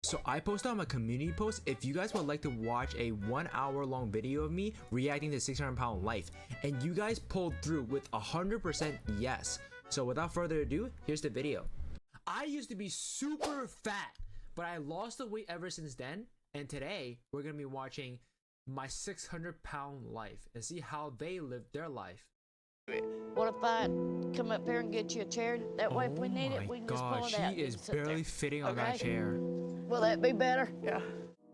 So I posted on my community post if you guys would like to watch a 1 hour long video of me reacting to 600 pound life, and you guys pulled through with 100% yes. So without further ado, here's the video. I used to be super fat, but I lost the weight ever since then, and today we're gonna be watching my 600 pound life and see how they live their life. What if I come up here and get you a chair? That way, if we need it, we can just pull it out. She is barely fitting on that chair. Will that be better? Yeah.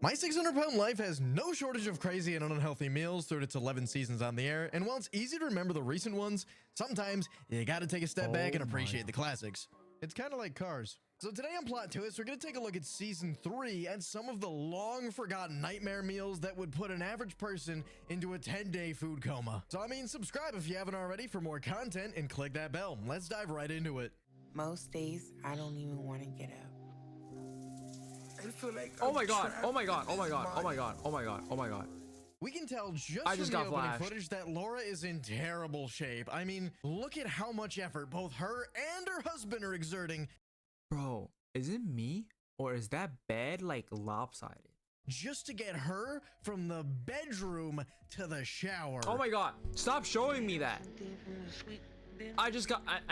My 600-pound life has no shortage of crazy and unhealthy meals through its 11 seasons on the air, and while it's easy to remember the recent ones, sometimes you gotta take a step back and appreciate the classics. It's kind of like cars. So today on Plot Twist, we're gonna take a look at season 3 and some of the long-forgotten nightmare meals that would put an average person into a 10-day food coma. So I mean, subscribe if you haven't already for more content and click that bell. Let's dive right into it. Most days, I don't even want to get up. I feel like Oh my god, oh my god, oh my god, oh my god, oh my god, oh my god. We can tell just I from just the got opening flashed. footage that Laura is in terrible shape. I mean, look at how much effort both her and her husband are exerting. Bro, is it me or is that bed like lopsided? Just to get her from the bedroom to the shower. Oh my god, stop showing me that. I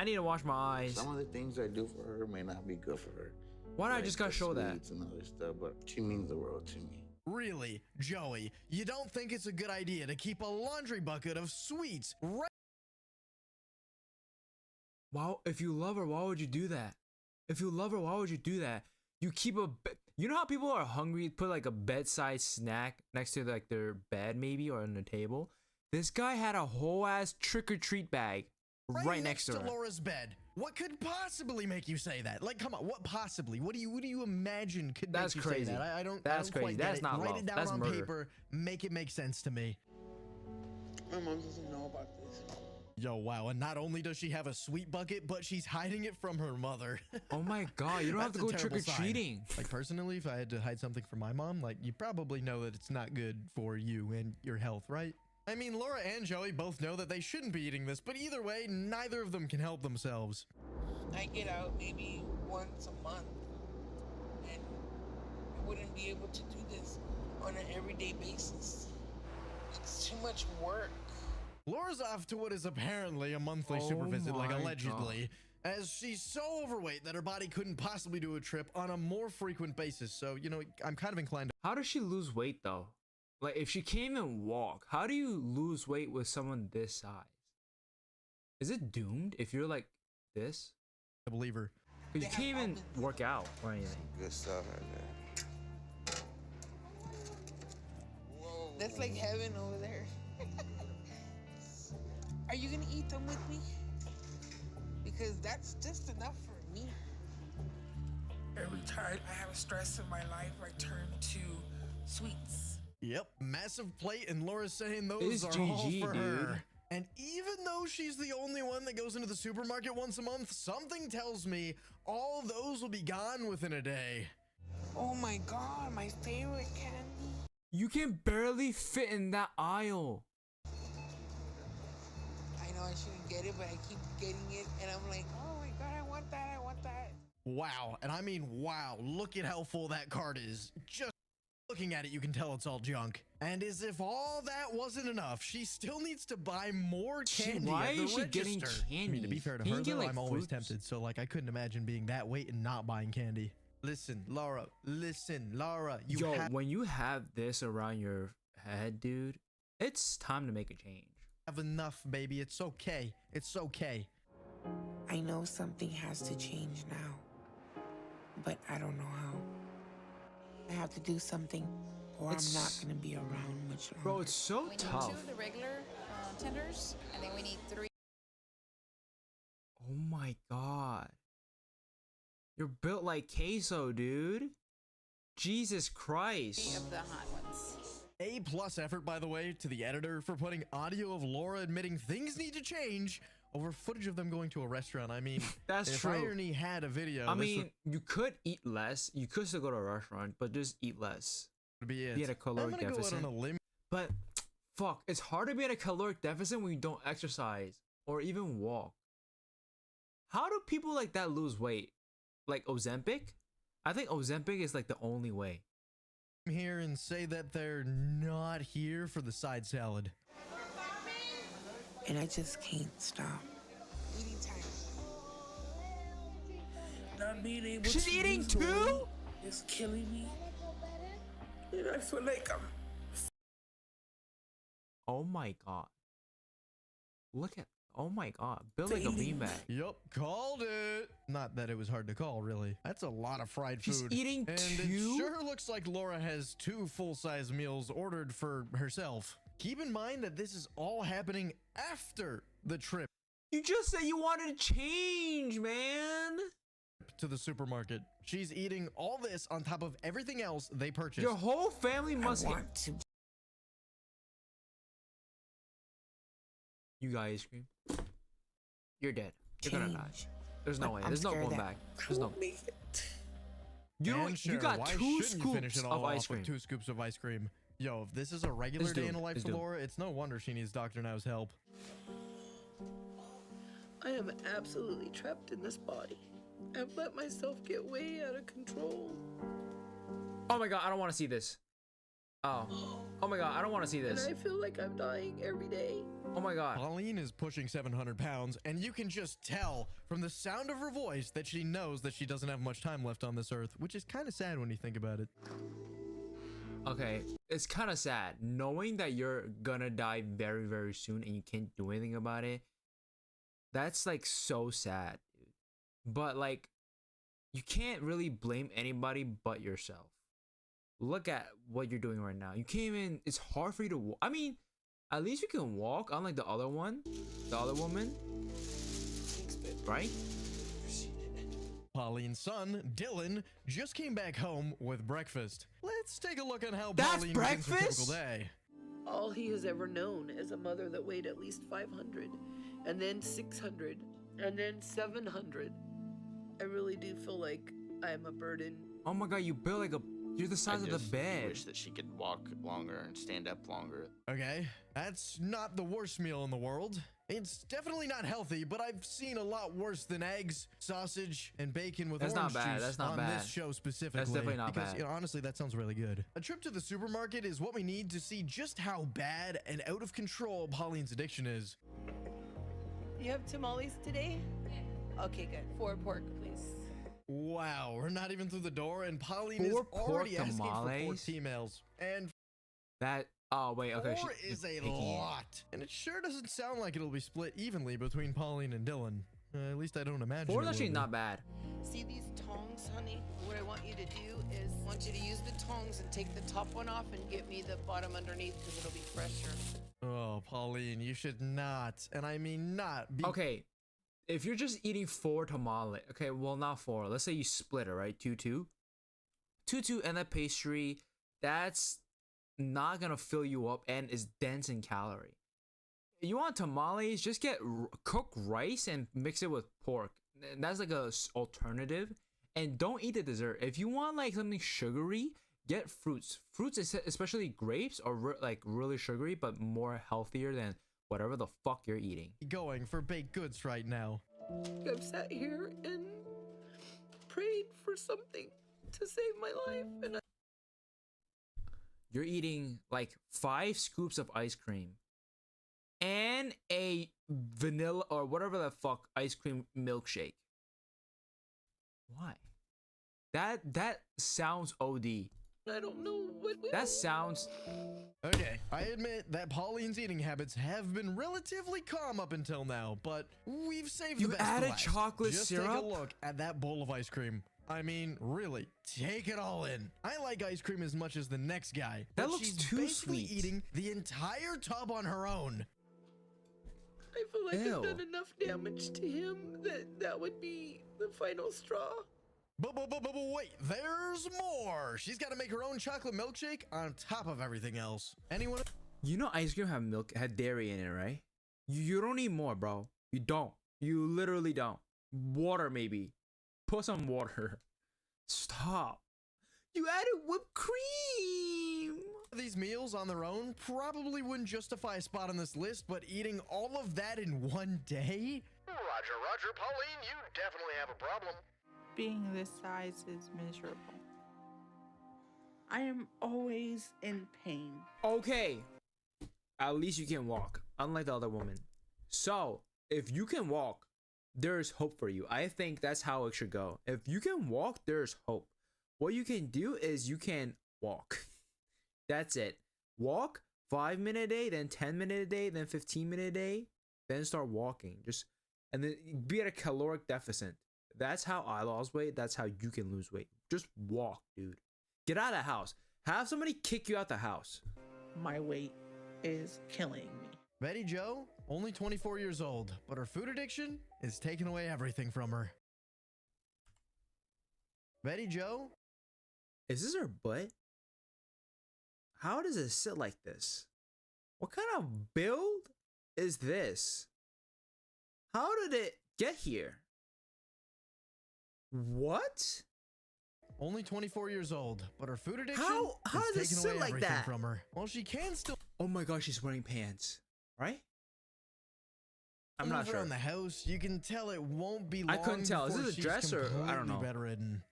need to wash my eyes. Some of the things I do for her may not be good for her. Why did I Like just gotta the show that? sweets and other stuff, but she means the world to me. Really, Joey, you don't think it's a good idea to keep a laundry bucket of sweets right? Wow, if you love her, why would you do that? If you love her, why would you do that? You keep you know how people are hungry, put like a bedside snack next to like their bed maybe or on the table? This guy had a whole ass trick-or-treat bag right next to her. Laura's bed. What could possibly make you say that? Like, come on, what possibly? What do you imagine could That's make you crazy. say that? I don't. That's I don't crazy. Quite get That's it. not Write love. it down That's on murder. paper. Make it make sense to me. My mom doesn't know about this. Yo, wow! And not only does she have a sweet bucket, but she's hiding it from her mother. Oh my god, you don't have to That's go a terrible trick-or-treating. sign. Like personally, if I had to hide something from my mom, like you probably know that it's not good for you and your health, right? I mean, Laura and Joey both know that they shouldn't be eating this, but either way, neither of them can help themselves. I get out maybe once a month, and I wouldn't be able to do this on an everyday basis. It's too much work. Laura's off to what is apparently a monthly Oh super visit, like my allegedly, as she's so overweight that her body couldn't possibly do a trip on a more frequent basis. So, you know, I'm kind of inclined to How does she lose weight though? Like if she can't even walk, how do you lose weight with someone this size? Is it doomed if you're like this? believe her. 'Cause you can't even work out or anything. Good stuff right there. Whoa. That's like heaven over there. Are you gonna eat them with me? Because that's just enough for me. Every time I have stress in my life, I turn to sweets. Yep, massive plate, and Laura's saying those It's are GG, all for dude. her. And even though she's the only one that goes into the supermarket once a month, something tells me all those will be gone within a day. Oh my god, my favorite candy. You can barely fit in that aisle. I know I shouldn't get it, but I keep getting it, and I'm like, oh my god, I want that, I want that. Wow, and I mean wow, look at how full that cart is. Just looking at it, you can tell it's all junk. And as if all that wasn't enough, she still needs to buy more candy Why at the is she getting register. I mean, to be candy? fair to Can you her, get, though, like, I'm always fruits? tempted. So, like, I couldn't imagine being that weight and not buying candy. Listen, Laura. You Yo, have when you have this around your head, dude, it's time to make a change. enough, baby. It's okay. It's okay. I know something has to change now, but I don't know how. I have to do something, or I'm not It's- gonna be around much longer. Bro, it's so We need tough. 2 of the regular tenders, and then we need 3 Oh my god. You're built like queso, dude. Jesus Christ. of the hot ones. A+ effort, by the way, to the editor for putting audio of Laura admitting things need to change over footage of them going to a restaurant. I mean, That's if true. Irony had a video, I this mean, you could eat less. You could still go to a restaurant, but just eat less. would be it. Be at a caloric I'm gonna deficit. go out on a limb. But fuck, it's hard to be at a caloric deficit when you don't exercise or even walk. How do people like that lose weight? Like Ozempic? I think Ozempic is like the only way. Here and say that they're not here for the side salad. And I just can't stop. Eating time. Not being able She's to eating lose the too? weight is killing me. And I feel like I'm Oh my god. Look at, oh my god. Build like a beanbag. Yup, called it. Not that it was hard to call, really. That's a lot of fried She's food. eating and two? it sure looks like Laura has 2 full-size meals ordered for herself. Keep in mind that this is all happening after the trip You just said you wanted to change, man. to the supermarket. She's eating all this on top of everything else they purchased. Your whole family must I hate. want to. You got ice cream. You're dead. You're gonna die. Change. There's no But way. I'm There's no scared going that back. There's no. make it. You And don't. You sure, got why 2 shouldn't you scoops finish it all of ice off with cream. 2 scoops of ice cream. Yo, if this is a regular It's day doomed. in the life It's for doomed. Laura, it's no wonder she needs Dr. Now's help. I am absolutely trapped in this body. I've let myself get way out of control. Oh my god, I don't want to see this. Oh. Oh my god, I don't want to see And this. I feel like I'm dying every day. Oh my god. Pauline is pushing 700 pounds, and you can just tell from the sound of her voice that she knows that she doesn't have much time left on this earth, which is kind of sad when you think about it. Okay, it's kind of sad knowing that you're gonna die very, very soon and you can't do anything about it. That's like so sad. But like, you can't really blame anybody but yourself. Look at what you're doing right now. You can't even. It's hard for you to. I mean, at least you can walk, unlike the other one, the other woman, right? Pauline's son, Dylan, just came back home with breakfast. Let's take a look at how That's Pauline begins her breakfast? typical day. All he has ever known is a mother that weighed at least 500, and then 600, and then 700. I really do feel like I'm a burden. Oh my god, you built like a. You're the size of the bed. Wish that she could walk longer and stand up longer. Okay, that's not the worst meal in the world. It's definitely not healthy, but I've seen a lot worse than eggs, sausage, and bacon with That's not orange bad, juice that's not on bad. this show specifically. That's definitely not because, bad. You know, honestly, that sounds really good. A trip to the supermarket is what we need to see just how bad and out of control Pauline's addiction is. You have tamales today? Okay, good. 4 pork, please. Wow, we're not even through the door, and Pauline is 4 pork already asking for 4 tamales? T-mails. And That. Oh wait. Okay. 4 she- is a picking it. lot. And it sure doesn't sound like it'll be split evenly between Pauline and Dylan. At least I don't imagine. 4 is it actually will be. not bad. See these tongs, honey? What I want you to do is I want you to use the tongs and take the top one off and get me the bottom underneath because it'll be fresher. Oh, Pauline, you should not, and I mean not be. Okay, if you're just eating 4 tamale, okay, well not 4. Let's say you split it, right? 2-2, 2-2, and that pastry, that's not gonna fill you up and is dense in calorie. You want tamales? Just get cooked rice and mix it with pork. And that's like a alternative. And don't eat the dessert. If you want like something sugary, get fruits. Fruits, especially grapes, are like really sugary, but more healthier than whatever the fuck you're eating. Going for baked goods right now. I've sat here and prayed for something to save my life, and You're eating like 5 scoops of ice cream and a vanilla or whatever the fuck ice cream milkshake. Why? That sounds OD. I don't know what. That sounds. Okay, I admit that Pauline's eating habits have been relatively calm up until now, but we've saved You the best for added last. chocolate Just syrup? take a look at that bowl of ice cream. I mean, really, take it all in. I like ice cream as much as the next guy. That but looks she's too basically sweet. eating the entire tub on her own. I feel like Ew. I've done enough damage to him that would be the final straw. But wait, there's more. She's got to make her own chocolate milkshake on top of everything else. Anyone? You know ice cream had dairy in it, right? You don't need more, bro. You don't. You literally don't. Water maybe. Put some water. Stop. You added whipped cream. These meals on their own probably wouldn't justify a spot on this list, but eating all of that in one day? Roger, Pauline, you definitely have a problem. Being this size is miserable. I am always in pain. Okay, at least you can walk, unlike the other woman. So if you can walk, there's hope for you. I think that's how it should go. If you can walk, there's hope. What you can do is you can walk. That's it. Walk 5 minutes a day, then 10 minutes a day, then 15 minutes a day, then start walking. And then be at a caloric deficit. That's how I lost weight. That's how you can lose weight. Just walk, dude. Get out of the house. Have somebody kick you out the house. My weight is killing me. Betty Jo, only 24 years old, but her food addiction is taking away everything from her. Betty Jo? Is this her butt? How does it sit like this? What kind of build is this? How did it get here? What? Only 24 years old, but her food addiction How is does it taking sit away like everything that? from her. Well, she can still Oh my gosh, she's wearing pants, right? I'm move not sure. around the house. You can tell it won't be long. I couldn't tell. Is before this a she's dress or I don't completely know? bedridden.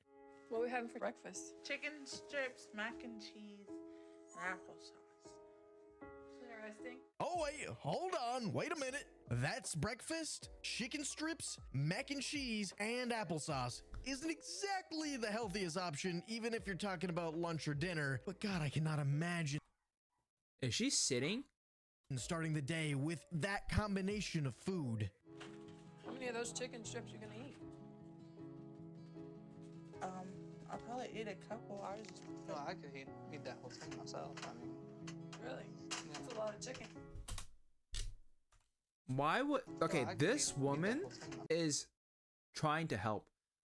What are we having for breakfast? Chicken strips, mac and cheese, and applesauce. Interesting. Oh, wait, hold on. Wait a minute. That's breakfast? Chicken strips, mac and cheese, and applesauce isn't exactly the healthiest option, even if you're talking about lunch or dinner. But God, I cannot imagine Is she sitting? starting the day with that combination of food. How many of those chicken strips you gonna eat? I'll probably eat a couple. I was just No, I could eat that whole thing myself. I mean, Really? That's a lot of chicken. Why would okay, I could this eat that woman whole thing myself. is trying to help.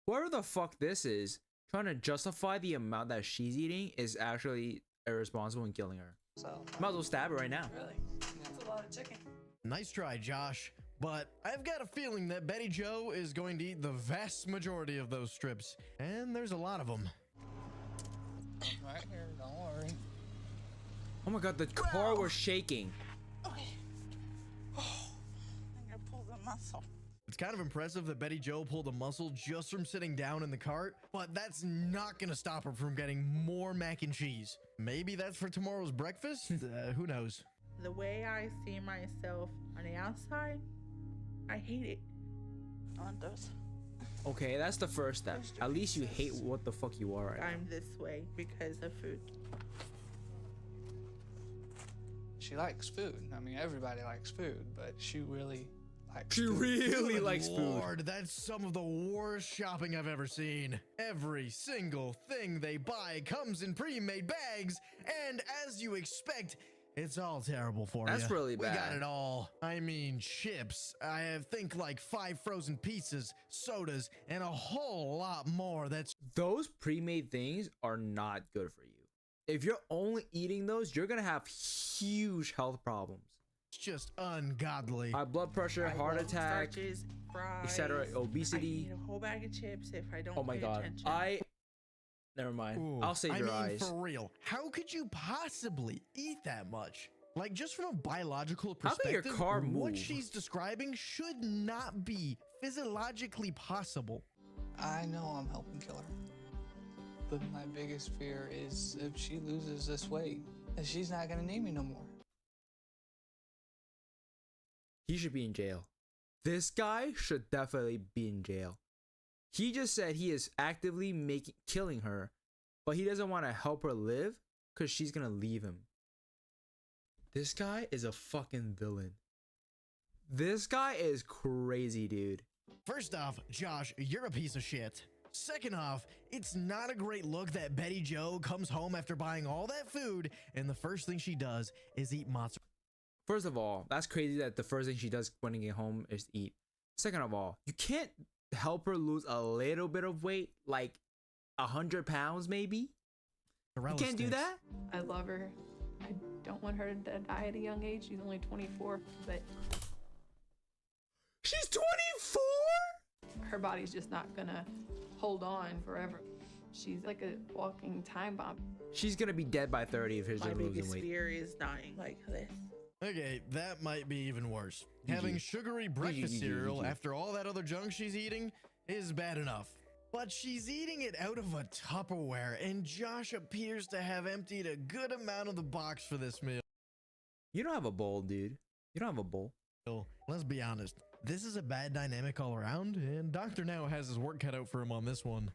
Whoever the fuck this is trying to justify the amount that she's eating is actually irresponsible and killing her. Might as well stab her right now. Really? That's a lot of chicken. Nice try, Josh. But I've got a feeling that Betty Jo is going to eat the vast majority of those strips. And there's a lot of them. right here, don't worry. Oh my god, the car was shaking. okay. Oh, I think I pulled a muscle. It's kind of impressive that Betty Jo pulled a muscle just from sitting down in the cart, but that's not going to stop her from getting more mac and cheese. Maybe that's for tomorrow's breakfast? Who knows? The way I see myself on the outside, I hate it. On those. Okay, that's the first step. At least you hate what the fuck you are right now. I'm this way because of food. She likes food. I mean, everybody likes food, but she really likes She food. really Good likes food. Lord, that's some of the worst shopping I've ever seen. Every single thing they buy comes in pre-made bags, and as you expect, it's all terrible for you. That's really We got bad. it all. I mean, chips. I have think like 5 frozen pizzas, sodas, and a whole lot more. That's Those pre-made things are not good for you. If you're only eating those, you're gonna have huge health problems. just ungodly. High blood pressure, I heart love attack, starches, fries, etc. I Obesity. eat a whole bag of chips if I don't Oh my pay god. attention. Never mind. Ooh, I'll save your I mean, eyes. for real, how could you possibly eat that much? Like, just from a biological How could your perspective, car what move? she's describing should not be physiologically possible. I know I'm helping kill her. But my biggest fear is if she loses this weight, that she's not gonna need me no more. He should be in jail. This guy should definitely be in jail. He just said he is actively killing her, but he doesn't want to help her live because she's gonna leave him. This guy is a fucking villain. This guy is crazy, dude. First off, Josh, you're a piece of shit. Second off, it's not a great look that Betty Jo comes home after buying all that food, and the first thing she does is eat mozzarella. First of all, that's crazy that the first thing she does when she gets home is eat. Second of all, you can't help her lose a little bit of weight, like 100 pounds maybe? You can't do that? I love her. I don't want her to die at a young age. She's only 24, but She's 24? her body's just not gonna hold on forever. She's like a walking time bomb. She's gonna be dead by 30 if she's My losing biggest weight. fear is dying like this. Okay, that might be even worse. GG. Having sugary breakfast GG. cereal after all that other junk she's eating is bad enough. But she's eating it out of a Tupperware, and Josh appears to have emptied a good amount of the box for this meal. You don't have a bowl, dude. You don't have a bowl. Let's be honest, this is a bad dynamic all around, and Doctor now has his work cut out for him on this one.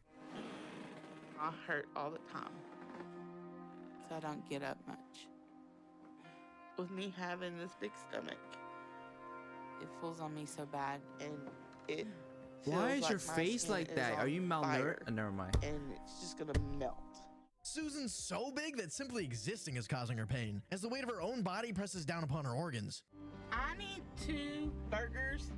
I hurt all the time, so I don't get up much. With me having this big stomach, it pulls on me so bad, and it Why feels is your like my face skin like is that? Are on you fire, malnourished? Never mind. and it's just gonna melt. Susan's so big that simply existing is causing her pain, as the weight of her own body presses down upon her organs. I need 2 burgers,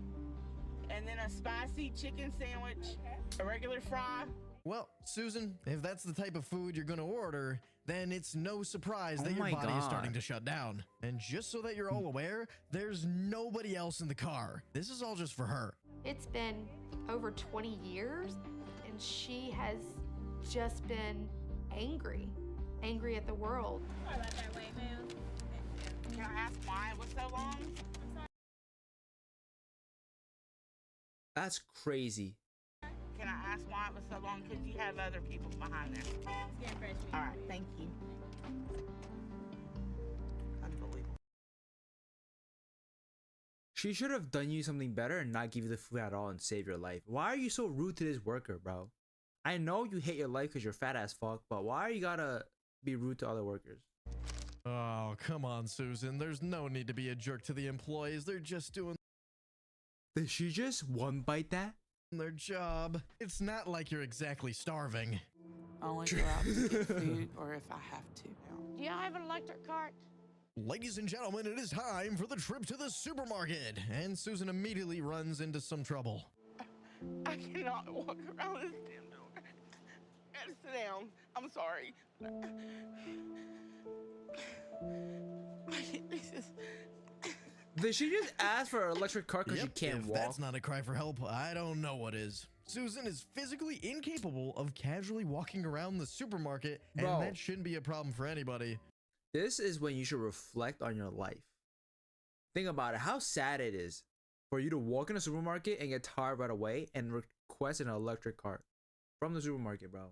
and then a spicy chicken sandwich, a regular fry. Well, Susan, if that's the type of food you're gonna order, then it's no surprise that Oh your my body is God. starting to shut down. And just so that you're all aware, there's nobody else in the car. This is all just for her. It's been over 20 years, and she has just been angry at the world. Can I ask why it was so long? That's crazy. Can I ask why it was so long? Because you have other people behind there. All right, thank you. Unbelievable. She should have done you something better and not give you the food at all and save your life. Why are you so rude to this worker, bro? I know you hate your life because you're fat as fuck, but why are you gotta be rude to other workers? Oh, come on, Susan. There's no need to be a jerk to the employees. They're just doing Did she just one bite that? their job. It's not like you're exactly starving. I only go out to get food or if I have to. Do y'all have an electric cart? Ladies and gentlemen, it is time for the trip to the supermarket. And Susan immediately runs into some trouble. I cannot walk around this damn door. I gotta sit down. I'm sorry. This is... Did she just ask for an electric car because Yep, she can't if walk? that's not a cry for help, I don't know what is. Susan is physically incapable of casually walking around the supermarket, and Bro. that shouldn't be a problem for anybody. This is when you should reflect on your life. Think about it. How sad it is for you to walk in a supermarket and get tired right away and request an electric cart from the supermarket, bro.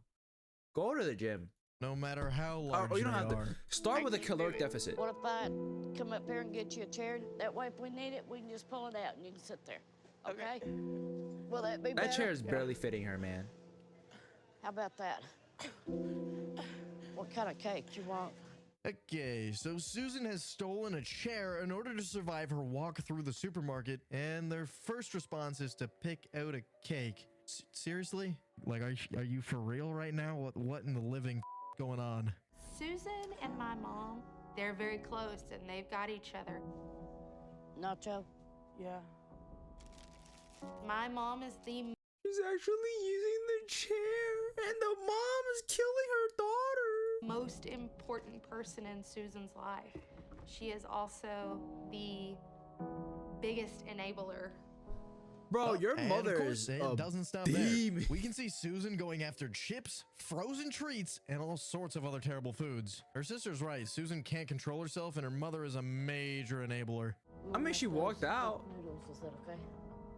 Go to the gym. No matter how large Or you don't they have are. to start with a caloric deficit. What if I come up here and get you a chair? That way, if we need it, we can just pull it out and you can sit there. Okay? Will that be better? That chair is barely fitting her, man. How about that? What kind of cake you want? Okay, so Susan has stolen a chair in order to survive her walk through the supermarket, and their first response is to pick out a cake. Seriously? Like, are you for real right now? What in the living going on? Susan and my mom, they're very close and they've got each other. Nacho? Yeah. My mom is the She's actually using the chair, and the mom is killing her daughter. most important person in Susan's life. She is also the biggest enabler. Bro, your And mother of course, is it a doesn't stop demon. there. We can see Susan going after chips, frozen treats, and all sorts of other terrible foods. Her sister's right. Susan can't control herself, and her mother is a major enabler. I mean, she walked out. Noodles, is that okay?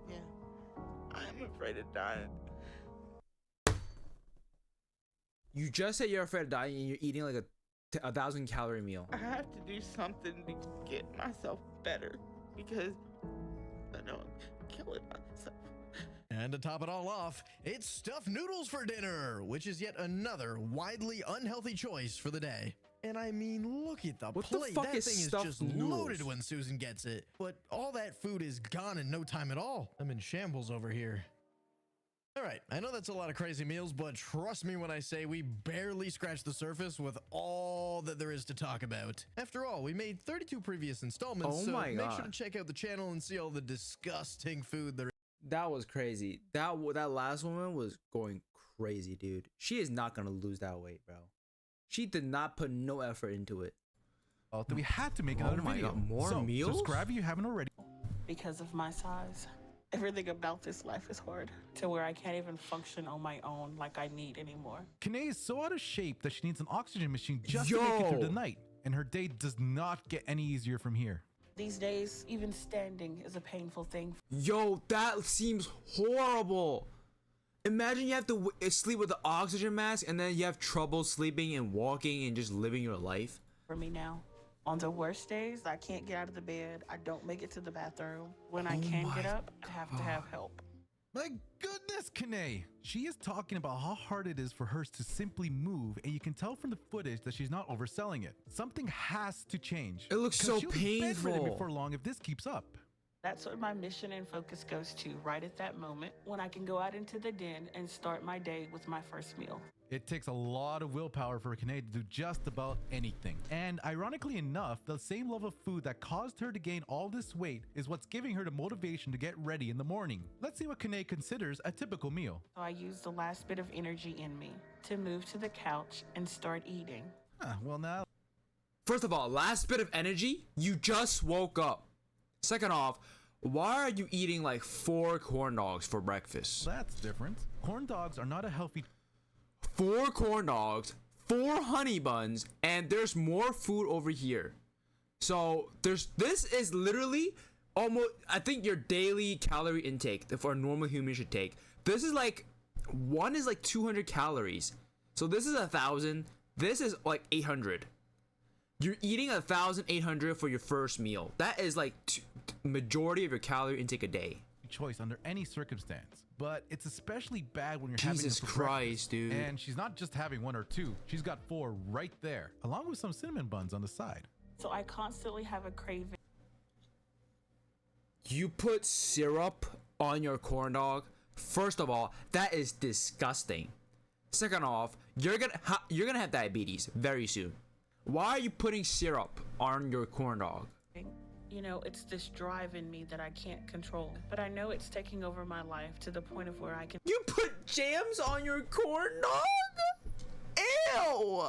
Yeah. I'm afraid of dying. You just said you're afraid of dying and you're eating like a 1,000-calorie meal. I have to do something to get myself better because I know I'm killing myself. And to top it all off, it's stuffed noodles for dinner, which is yet another widely unhealthy choice for the day. And I mean, look at the What the plate. fuck That is thing is stuffed just noodles? loaded when Susan gets it. But all that food is gone in no time at all. I'm in shambles over here. All right, I know that's a lot of crazy meals, but trust me when I say we barely scratched the surface with all that there is to talk about. After all, we made 32 previous installments, Oh so my make sure to God. check out the channel and see all the disgusting food there is. That was crazy. That last woman was going crazy, dude. She is not gonna lose that weight, bro. She did not put no effort into it. That we had to make Oh another my video. God, more so, meals? Subscribe if you haven't already. Because of my size. Everything about this life is hard to where I can't even function on my own like I need anymore. Kanae is so out of shape that she needs an oxygen machine just to make it through the night, and her day does not get any easier from here. These days, even standing is a painful thing. Yo, that seems horrible. Imagine you have to sleep with the oxygen mask and then you have trouble sleeping and walking and just living your life. For me now. On the worst days, I can't get out of the bed. I don't make it to the bathroom. When I can get up, I have to have help. My goodness, Kanae. She is talking about how hard it is for her to simply move, and you can tell from the footage that she's not overselling it. Something has to change. It looks so she'll be bedridden painful. before long if this keeps up. That's what my mission and focus goes to right at that moment when I can go out into the den and start my day with my first meal. It takes a lot of willpower for Kanae to do just about anything. And ironically enough, the same love of food that caused her to gain all this weight is what's giving her the motivation to get ready in the morning. Let's see what Kanae considers a typical meal. So I use the last bit of energy in me to move to the couch and start eating. Well now. First of all, last bit of energy, you just woke up. Second off, why are you eating like 4 corn dogs for breakfast? That's different. Corn dogs are not a healthy... 4 corn dogs, 4 honey buns, and there's more food over here. So this is literally almost, I think, your daily calorie intake for a normal human should take. This is like, one is like 200 calories. So this is 1,000. This is like 800. You're eating 1,800 for your first meal. That is like majority of your calorie intake a day. Choice under any circumstance, but it's especially bad when you're Jesus having it for Christ, breakfast. dude. And she's not just having 1 or 2, she's got 4 right there, along with some cinnamon buns on the side. So I constantly have a craving. You put syrup on your corn dog? First of all, that is disgusting. Second off, you're gonna have diabetes very soon. Why are you putting syrup on your corn dog? You know, it's this drive in me that I can't control. But I know it's taking over my life to the point of where I can... You put jams on your corn dog? Ew!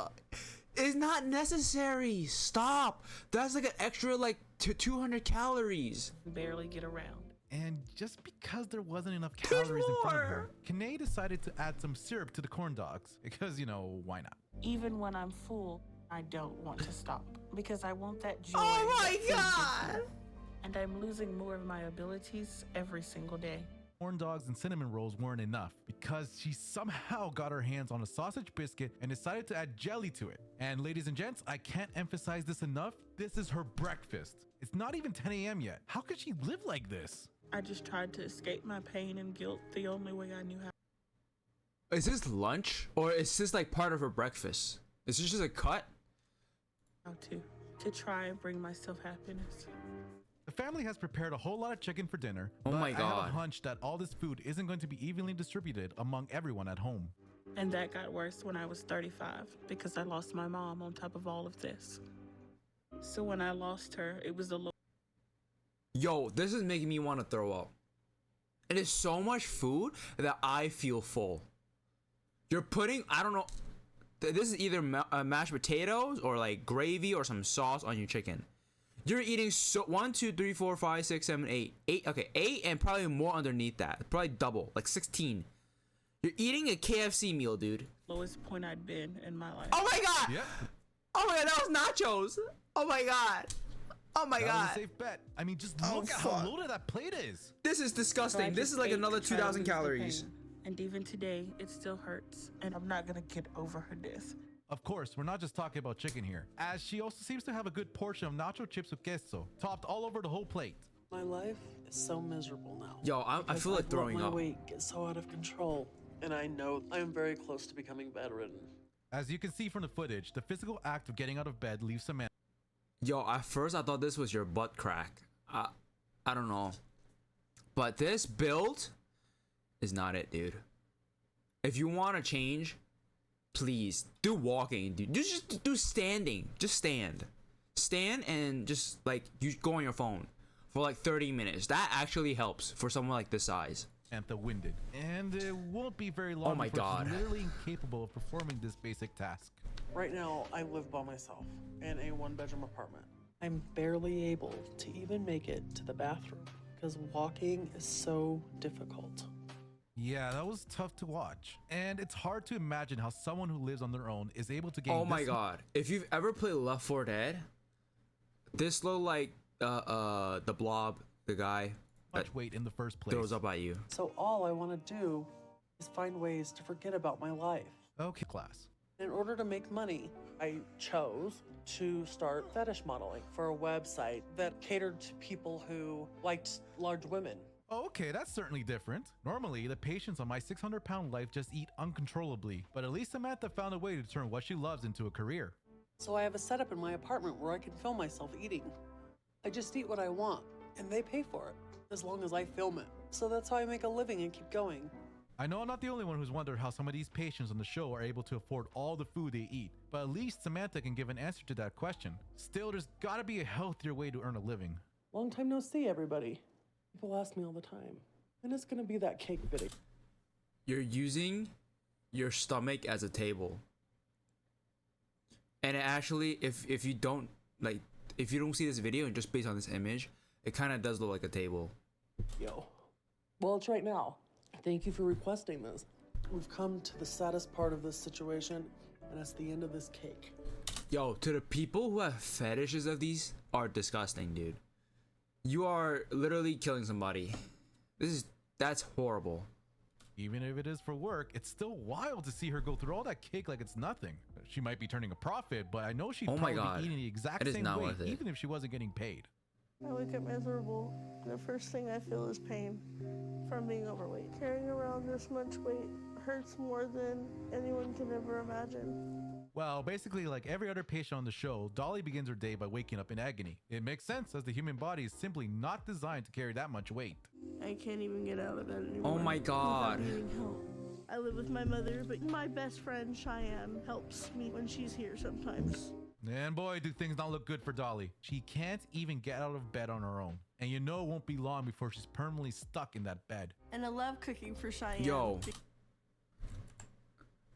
It's not necessary. Stop. That's like an extra like 200 calories. Barely get around. And just because there wasn't enough calories in front of her, Kanae decided to add some syrup to the corn dogs because, you know, why not? Even when I'm full, I don't want to stop because I want that joy. Oh my God! And I'm losing more of my abilities every single day. Corn dogs and cinnamon rolls weren't enough because she somehow got her hands on a sausage biscuit and decided to add jelly to it. And ladies and gents, I can't emphasize this enough. This is her breakfast. It's not even 10 a.m. yet. How could she live like this? I just tried to escape my pain and guilt the only way I knew how. Is this lunch or is this like part of her breakfast? Is this just a cut? How to try and bring myself happiness. The family has prepared a whole lot of chicken for dinner. Oh my but I have God. a hunch that all this food isn't going to be evenly distributed among everyone at home. And that got worse when I was 35 because I lost my mom on top of all of this. So when I lost her, it was a low. Yo, this is making me want to throw up. It is so much food that I feel full. You're putting, I don't know, this is either mashed potatoes or like gravy or some sauce on your chicken. You're eating 1, 2, 3, 4, 5, 6, 7, 8. 8, okay, 8 and probably more underneath that. Probably double, like 16. You're eating a KFC meal, dude. Lowest point I'd been in my life. Oh my God! Yep. Oh my God, that was nachos. Oh my God. Oh my That God. was a safe bet. I mean, just look at how loaded that plate is. This is disgusting. So I This just is like ate another to try to 2,000 lose the calories. pain. And even today, it still hurts. And I'm not gonna get over her death. Of course, we're not just talking about chicken here, as she also seems to have a good portion of nacho chips with queso, topped all over the whole plate. My life is so miserable now. Yo, I because feel like I've throwing let my up. weight get so out of control, and I know I am very close to becoming bedridden. As you can see from the footage, the physical act of getting out of bed leaves some man. Yo, at first I thought this was your butt crack. I don't know. But this build is not it, dude. If you want to change, please do walking, dude. Just do standing. Just stand. Stand and just like you go on your phone for like 30 minutes. That actually helps for someone like this size. Antha winded, and it won't be very long Oh my before God. she's literally incapable of performing this basic task. Right now, I live by myself in a one-bedroom apartment. I'm barely able to even make it to the bathroom because walking is so difficult. Yeah, that was tough to watch, and it's hard to imagine how someone who lives on their own is able to gain. Oh my this God. If you've ever played Left 4 Dead, this little like the blob, the guy much weight in the first place. throws up at you. So all I want to do is find ways to forget about my life. Okay, class. In order to make money, I chose to start fetish modeling for a website that catered to people who liked large women. Okay, that's certainly different. Normally, the patients on my 600-pound life just eat uncontrollably, but at least Samantha found a way to turn what she loves into a career. So I have a setup in my apartment where I can film myself eating. I just eat what I want, and they pay for it, as long as I film it. So that's how I make a living and keep going. I know I'm not the only one who's wondered how some of these patients on the show are able to afford all the food they eat, but at least Samantha can give an answer to that question. Still, there's gotta be a healthier way to earn a living. Long time no see, everybody. People ask me all the time, when is gonna be that cake video? You're using your stomach as a table. And it actually, if you don't see this video and just based on this image, it kind of does look like a table. Yo. Well, it's right now. Thank you for requesting this. We've come to the saddest part of this situation, and it's the end of this cake. Yo, to the people who have fetishes of these are disgusting, dude. You are literally killing somebody. That's horrible. Even if it is for work, it's still wild to see her go through all that cake like it's nothing. She might be turning a profit, but I know she'd probably be eating the exact same way, even if she wasn't getting paid. I wake up miserable. The first thing I feel is pain from being overweight. Carrying around this much weight hurts more than anyone can ever imagine. Well, basically like every other patient on the show, Dolly begins her day by waking up in agony. It makes sense as the human body is simply not designed to carry that much weight. I can't even get out of bed anymore. Oh my God. Without needing help. I live with my mother, but my best friend Cheyenne helps me when she's here sometimes. And boy, do things not look good for Dolly. She can't even get out of bed on her own. And you know it won't be long before she's permanently stuck in that bed. And I love cooking for Cheyenne. Yo.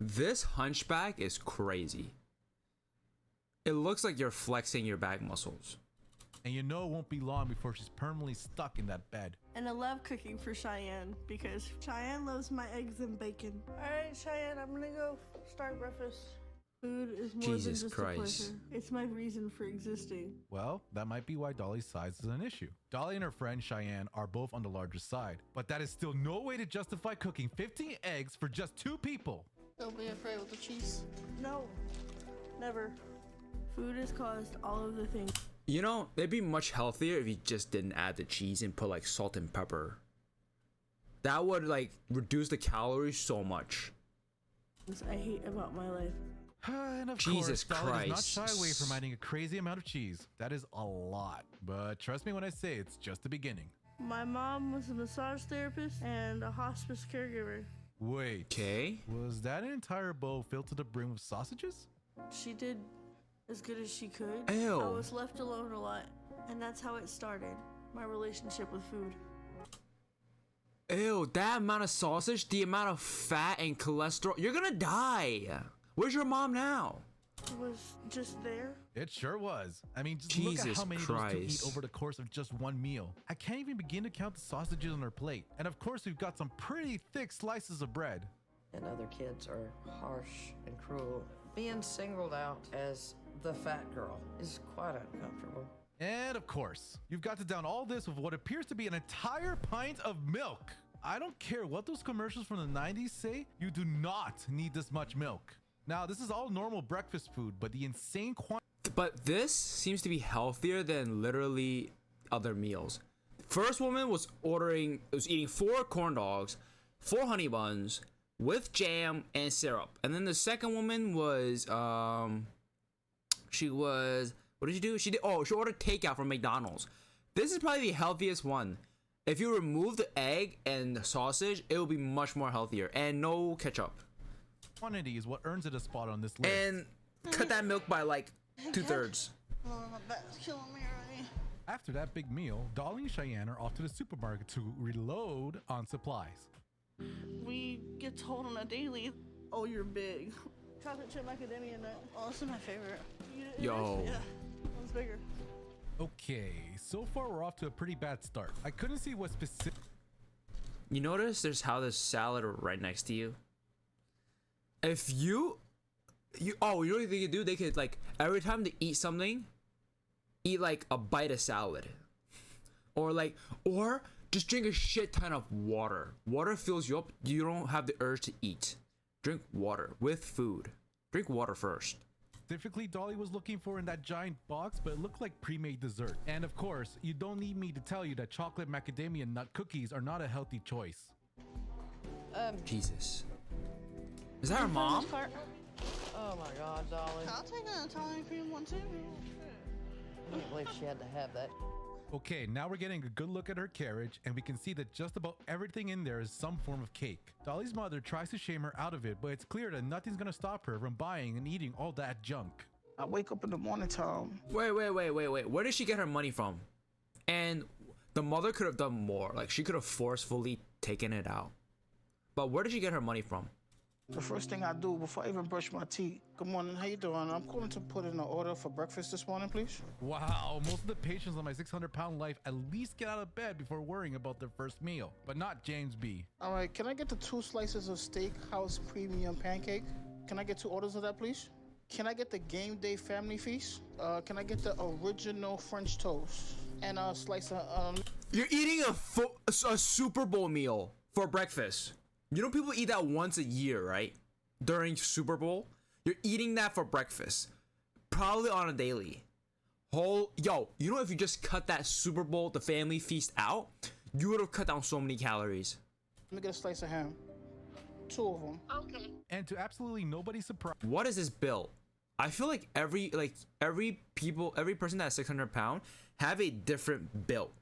This hunchback is crazy. It looks like you're flexing your back muscles. And you know it won't be long before she's permanently stuck in that bed. And I love cooking for Cheyenne because Cheyenne loves my eggs and bacon. All right, Cheyenne, I'm gonna go start breakfast. Food is more than just a pleasure. It's my reason for existing. Well, that might be why Dolly's size is an issue. Dolly and her friend Cheyenne are both on the larger side, but that is still no way to justify cooking 15 eggs for just 2 people. Don't be afraid with the cheese. No, never. Food has caused all of the things. You know, it'd be much healthier if you just didn't add the cheese and put like salt and pepper. That would like reduce the calories so much. I hate about my life. And of Jesus course, Dolly Christ. does not shy away from adding a crazy amount of cheese. That is a lot. But trust me when I say it's just the beginning. My mom was a massage therapist and a hospice caregiver. Wait. Okay. Was that an entire bowl filled to the brim with sausages? She did as good as she could. Ew. I was left alone a lot, and that's how it started, my relationship with food. Ew, that amount of sausage, the amount of fat and cholesterol, you're gonna die. Where's your mom now? It was just there. It sure was. I mean, just look at Jesus how many of those two eat Christ. over the course of just one meal. I can't even begin to count the sausages on her plate. And of course, we've got some pretty thick slices of bread. And other kids are harsh and cruel. Being singled out as the fat girl is quite uncomfortable. And of course, you've got to down all this with what appears to be an entire pint of milk. I don't care what those commercials from the 90s say, you do not need this much milk. Now, this is all normal breakfast food, but the insane quantity. But this seems to be healthier than literally other meals. First woman was eating 4 corn dogs, 4 honey buns with jam and syrup. And then the second woman was, what did she do? She ordered takeout from McDonald's. This is probably the healthiest one. If you remove the egg and the sausage, it will be much more healthier. And no ketchup. Quantity is what earns it a spot on this list. And cut that milk by like 2/3. Oh, my back's killing me already. After that big meal, Dolly and Cheyenne are off to the supermarket to reload on supplies. We get told on a daily, oh, you're big. Chocolate chip macadamia nut. Oh, this is my favorite. Yo. Yeah, one's bigger. Okay, so far we're off to a pretty bad start. I couldn't see what specific. You notice there's how there's salad right next to you? If you know what they could do? They could like every time they eat something, eat like a bite of salad, or Just drink a shit ton of water. Water fills you up. You don't have the urge to eat. Drink water with food. Drink water first. Specifically, Dolly was looking for in that giant box, but it looked like pre-made dessert. And of course, you don't need me to tell you that chocolate macadamia nut cookies are not a healthy choice. Jesus. Is that her mom? Oh my God, Dolly. I'll take an Italian cream one too. I can't believe she had to have that. Okay, now we're getting a good look at her carriage, and we can see that just about everything in there is some form of cake. Dolly's mother tries to shame her out of it, but it's clear that nothing's gonna stop her from buying and eating all that junk. I wake up in the morning time. Wait. Where did she get her money from? And the mother could have done more. Like, she could have forcefully taken it out. But where did she get her money from? The first thing I do before I even brush my teeth. Good morning, how you doing? I'm calling to put in an order for breakfast this morning, please. Wow, most of the patients on my 600-pound life at least get out of bed before worrying about their first meal, but not James B. All right, can I get the 2 slices of steakhouse premium pancake? Can I get 2 orders of that, please? Can I get the game day family feast? Can I get the original French toast? And a slice of, You're eating a Super Bowl meal for breakfast. You know people eat that once a year, right? During Super Bowl. You're eating that for breakfast. Probably on a daily. Yo, you know if you just cut that Super Bowl, the family feast out, you would have cut down so many calories. Let me get a slice of ham. 2 of them. Okay. And to absolutely nobody's surprise, What is this build? I feel like every person that's 600 pound have a different build.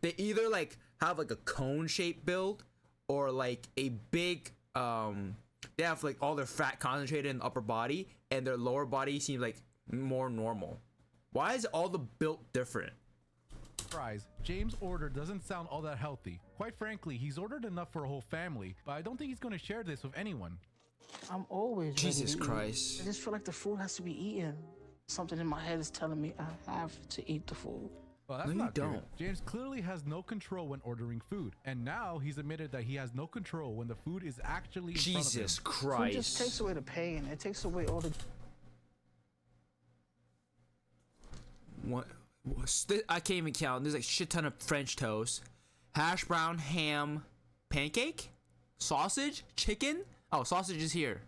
They either like have like a cone shaped build or like a big they have like all their fat concentrated in the upper body and their lower body seems like more normal. Why is all the built different? James' order doesn't sound all that healthy. Quite frankly, he's ordered enough for a whole family, but I don't think he's going to share this with anyone. I'm always Jesus ready to Christ. eat. I just feel like the food has to be eaten. Something in my head is telling me I have to eat the food. Well, that's No, you not don't. good. James clearly has no control when ordering food, and now he's admitted that he has no control when the food is actually in front of him. Jesus Food Christ. just takes away the pain. It takes away all the. What? I can't even count. There's like shit ton of French toast, hash brown, ham, pancake, sausage, chicken. Oh, sausage is here.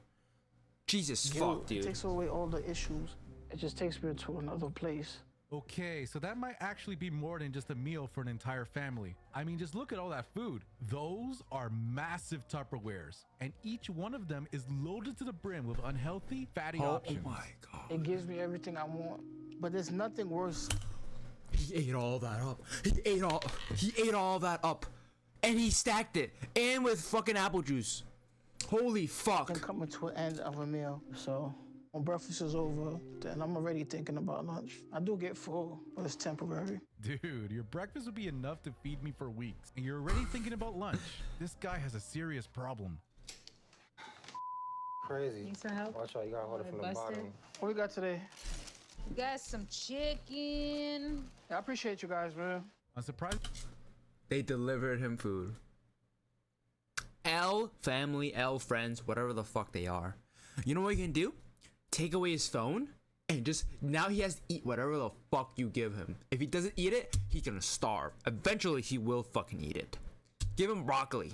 Jesus fuck, It dude. takes away all the issues. It just takes me to another place. Okay, so that might actually be more than just a meal for an entire family. I mean, just look at all that food. Those are massive Tupperwares, and each one of them is loaded to the brim with unhealthy, fatty options. Oh my god. It gives me everything I want, but there's nothing worse. He ate all that up. He ate all that up. And he stacked it. And with fucking apple juice. Holy fuck. I'm coming to an end of a meal, so when breakfast is over, then I'm already thinking about lunch. I do get full, but it's temporary. Dude, your breakfast would be enough to feed me for weeks, and you're already thinking about lunch. This guy has a serious problem. Crazy. Need some help? Watch out, you gotta hold it from the bottom. What we got today? We got some chicken. Yeah, I appreciate you guys, man. I'm surprised. They delivered him food. L family, L friends, whatever the fuck they are. You know what you can do? Take away his phone and just now he has to eat whatever the fuck you give him. If he doesn't eat it, he's gonna starve. Eventually he will fucking eat it. Give him broccoli.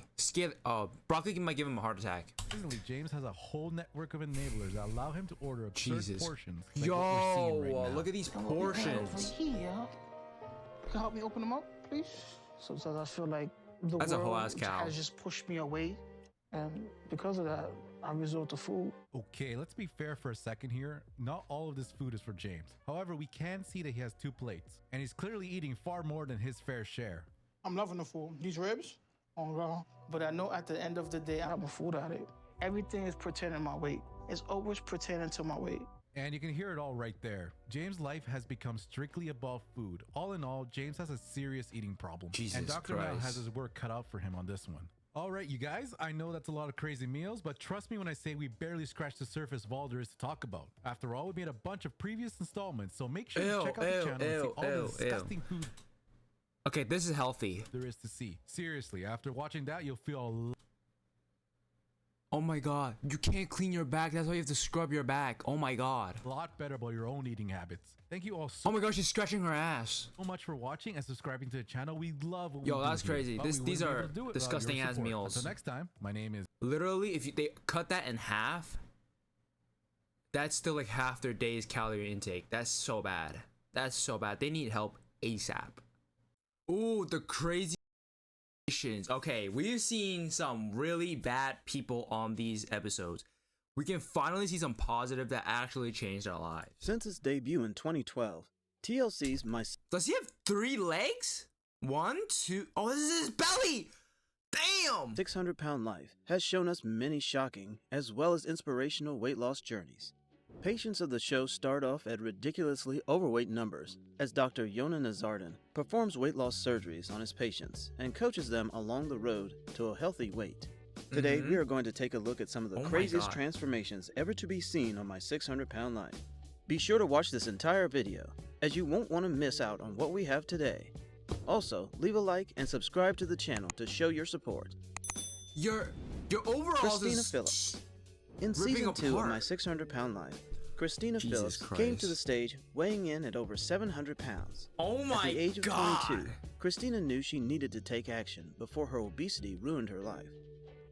Broccoli might give him a heart attack. Recently, James has a whole network of enablers that allow him to order absurd Jesus. portions. Like what we're seeing right now. Look at these Over portions. here. You can help me open them up, please? Sometimes I feel like the That's a world whole ass cow. has just pushed me away, and because of that, I resort to food. Okay, let's be fair for a second here. Not all of this food is for James. However, we can see that he has 2 plates, and he's clearly eating far more than his fair share. I'm loving the food. These ribs, on raw. But I know at the end of the day, I'm a food addict. Everything is pertaining to my weight. It's always pertaining to my weight. And you can hear it all right there. James' life has become strictly about food. All in all, James has a serious eating problem. Jesus and Dr. Mel Christ. has his work cut out for him on this one. All right, you guys, I know that's a lot of crazy meals, but trust me when I say we barely scratched the surface of all there is to talk about. After all, we made a bunch of previous installments, so make sure to check out the channel and see all the disgusting food Okay, this is healthy. there is to see. Seriously, after watching that, you'll feel Oh my god, you can't clean your back. That's why you have to scrub your back. Oh my god. A lot better about your own eating habits. Thank you all Oh my god, she's scratching her ass. so much for watching and subscribing to the channel. We love what Yo, we do that's here, crazy. but we These wouldn't be are able to do it without disgusting your ass support. meals. Until next time, my name is... Literally, if they cut that in half, that's still like half their day's calorie intake. That's so bad. That's so bad. They need help ASAP. Ooh, the crazy. Okay, we've seen some really bad people on these episodes. We can finally see some positive that actually changed our lives. Since its debut in 2012, TLC's My... Does he have 3 legs? 1, 2... Oh, this is his belly! Damn! 600-pound life has shown us many shocking as well as inspirational weight loss journeys. Patients of the show start off at ridiculously overweight numbers as Dr. Yona Nazardin performs weight loss surgeries on his patients and coaches them along the road to a healthy weight. Today, we are going to take a look at some of the craziest transformations ever to be seen on My 600-Pound Life. Be sure to watch this entire video, as you won't want to miss out on what we have today. Also, leave a like and subscribe to the channel to show your support. Your overalls Christina is Phillips. In ripping season 2 of apart. My 600-Pound Life, Christina Jesus Phillips Christ. came to the stage weighing in at over 700 pounds. Oh my At the age of God. 22, Christina knew she needed to take action before her obesity ruined her life.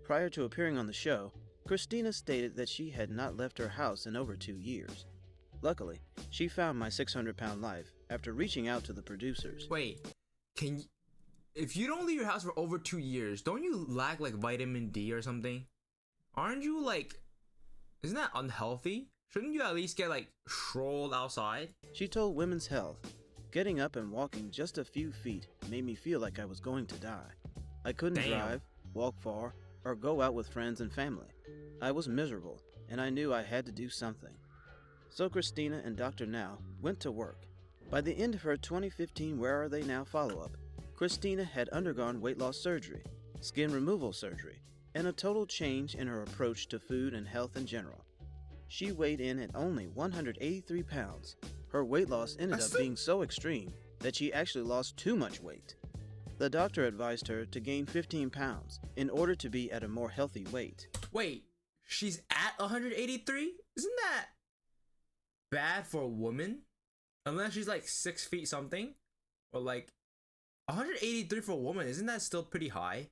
Prior to appearing on the show, Christina stated that she had not left her house in over 2 years. Luckily, she found My 600-Pound Life after reaching out to the producers. Wait, if you don't leave your house for over 2 years, don't you lack like vitamin D or something? Aren't you like, isn't that unhealthy? Shouldn't you at least get like strolled outside? She told Women's Health, "Getting up and walking just a few feet made me feel like I was going to die. I couldn't drive, walk far, or go out with friends and family. I was miserable, and I knew I had to do something." So Christina and Dr. Now went to work. By the end of her 2015 Where Are They Now follow-up, Christina had undergone weight loss surgery, skin removal surgery, and a total change in her approach to food and health in general. She weighed in at only 183 pounds. Her weight loss ended up being so extreme that she actually lost too much weight. The doctor advised her to gain 15 pounds in order to be at a more healthy weight. Wait, she's at 183? Isn't that bad for a woman? Unless she's like 6 feet something? Or like 183 for a woman, isn't that still pretty high?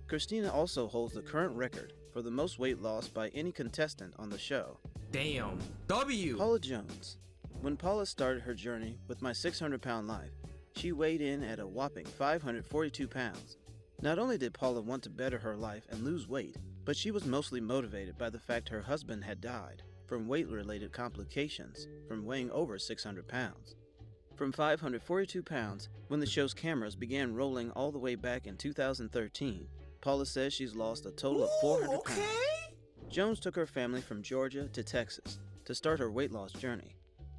Christina also holds the current record for the most weight loss by any contestant on the show. Damn. W. Paula Jones. When Paula started her journey with My 600-Pound Life, she weighed in at a whopping 542 pounds. Not only did Paula want to better her life and lose weight, but she was mostly motivated by the fact her husband had died from weight-related complications from weighing over 600 pounds. From 542 pounds, when the show's cameras began rolling all the way back in 2013, Paula says she's lost a total of 400 pounds. Jones took her family from Georgia to Texas to start her weight loss journey.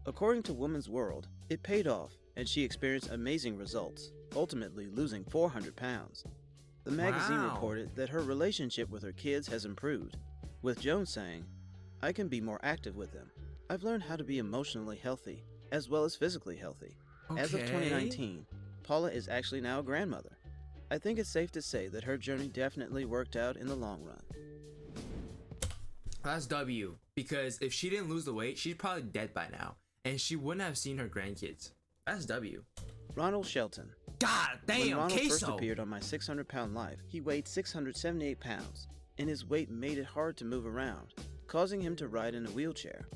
According to Woman's World, it paid off and she experienced amazing results, ultimately losing 400 pounds. The magazine reported that her relationship with her kids has improved, with Jones saying, "I can be more active with them. I've learned how to be emotionally healthy as well as physically healthy." As of 2019, Paula is actually now a grandmother. I think it's safe to say that her journey definitely worked out in the long run. That's W. Because if she didn't lose the weight, she's probably dead by now. And she wouldn't have seen her grandkids. That's W. Ronald Shelton. God damn, When Ronald queso. first appeared on My 600-Pound Life, he weighed 678 pounds, and his weight made it hard to move around, causing him to ride in a wheelchair.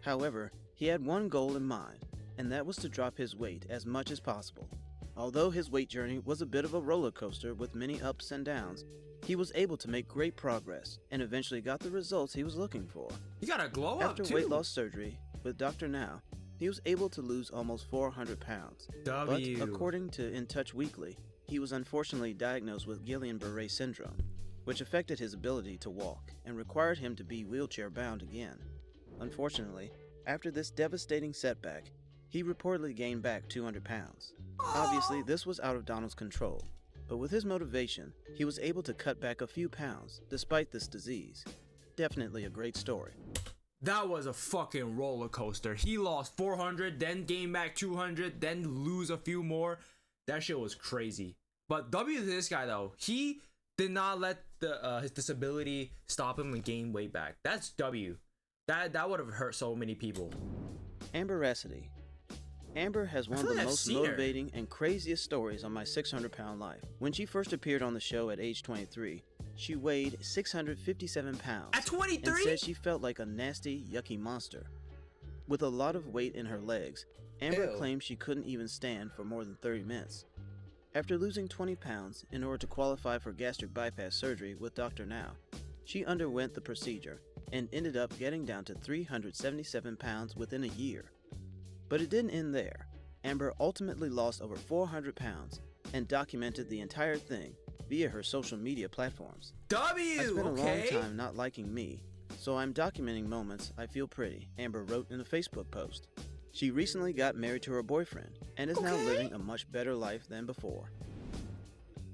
However, he had one goal in mind, and that was to drop his weight as much as possible. Although his weight journey was a bit of a roller coaster with many ups and downs, he was able to make great progress and eventually got the results he was looking for. You got a glow up After too. weight loss surgery with Dr. Now, he was able to lose almost 400 pounds. W. But according to In Touch Weekly, he was unfortunately diagnosed with Guillain-Barré syndrome, which affected his ability to walk and required him to be wheelchair-bound again. Unfortunately, after this devastating setback, he reportedly gained back 200 pounds. Obviously, this was out of Donald's control, but with his motivation, he was able to cut back a few pounds despite this disease. Definitely a great story. That was a fucking roller coaster. He lost 400, then gained back 200, then lose a few more. That shit was crazy. But W to this guy though, he did not let his disability stop him and gain weight back. That's W. That would have hurt so many people. Amber Rassity. Amber has one of the most motivating and craziest stories on my 600-pound life. When she first appeared on the show at age 23, she weighed 657 pounds. At 23? And said she felt like a nasty, yucky monster. With a lot of weight in her legs, Amber claimed she couldn't even stand for more than 30 minutes. After losing 20 pounds in order to qualify for gastric bypass surgery with Dr. Now, she underwent the procedure and ended up getting down to 377 pounds within a year. But it didn't end there. Amber ultimately lost over 400 pounds and documented the entire thing via her social media platforms. W! I spent a long time not liking me, so I'm documenting moments I feel pretty, Amber wrote in a Facebook post. She recently got married to her boyfriend and is now living a much better life than before.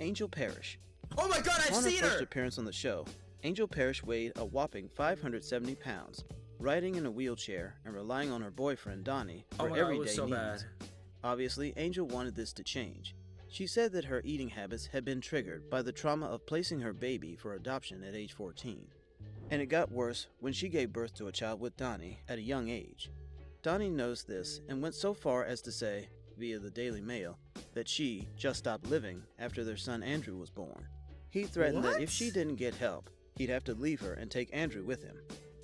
Angel Parrish. Oh my god, I've seen her! On her first appearance on the show, Angel Parrish weighed a whopping 570 pounds, riding in a wheelchair and relying on her boyfriend Donnie for everyday needs. Obviously, Angel wanted this to change. She said that her eating habits had been triggered by the trauma of placing her baby for adoption at age 14. And it got worse when she gave birth to a child with Donnie at a young age. Donnie knows this and went so far as to say, via the Daily Mail, that she just stopped living after their son Andrew was born. He threatened that if she didn't get help, he'd have to leave her and take Andrew with him.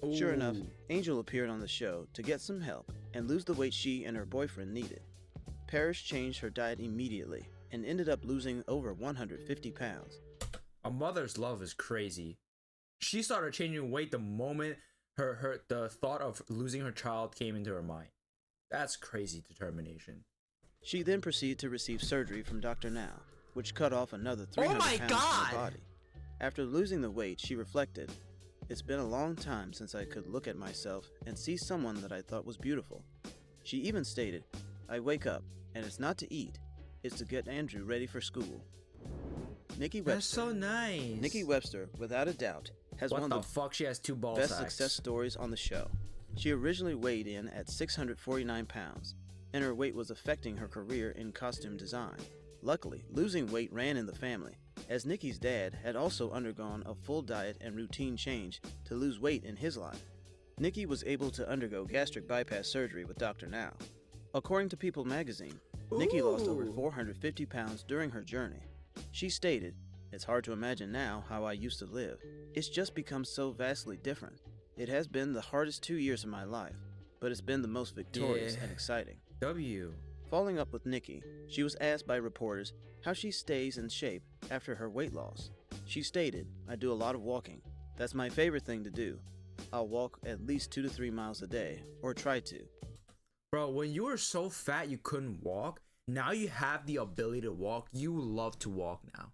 Ooh. Sure enough, Angel appeared on the show to get some help and lose the weight she and her boyfriend needed. Parrish changed her diet immediately and ended up losing over 150 pounds. A mother's love is crazy. She started changing weight the moment the thought of losing her child came into her mind. That's crazy determination. She then proceeded to receive surgery from Dr. Now, which cut off another 300 pounds from her body. After losing the weight, she reflected, "It's been a long time since I could look at myself and see someone that I thought was beautiful." She even stated, "I wake up, and it's not to eat, it's to get Andrew ready for school." Nikki Webster. That's so nice. Nikki Webster, without a doubt, has one of the she has two ball best sacks. success stories on the show. She originally weighed in at 649 pounds, and her weight was affecting her career in costume design. Luckily, losing weight ran in the family, as Nikki's dad had also undergone a full diet and routine change to lose weight in his life. Nikki was able to undergo gastric bypass surgery with Dr. Now. According to People magazine, Nikki lost over 450 pounds during her journey. She stated, "It's hard to imagine now how I used to live. It's just become so vastly different. It has been the hardest 2 years of my life, but it's been the most victorious and exciting." W. Following up with Nikki, she was asked by reporters how she stays in shape after her weight loss. She stated, "I do a lot of walking. That's my favorite thing to do. I'll walk at least 2 to 3 miles a day, or try to." Bro, when you were so fat you couldn't walk, now you have the ability to walk. You love to walk now.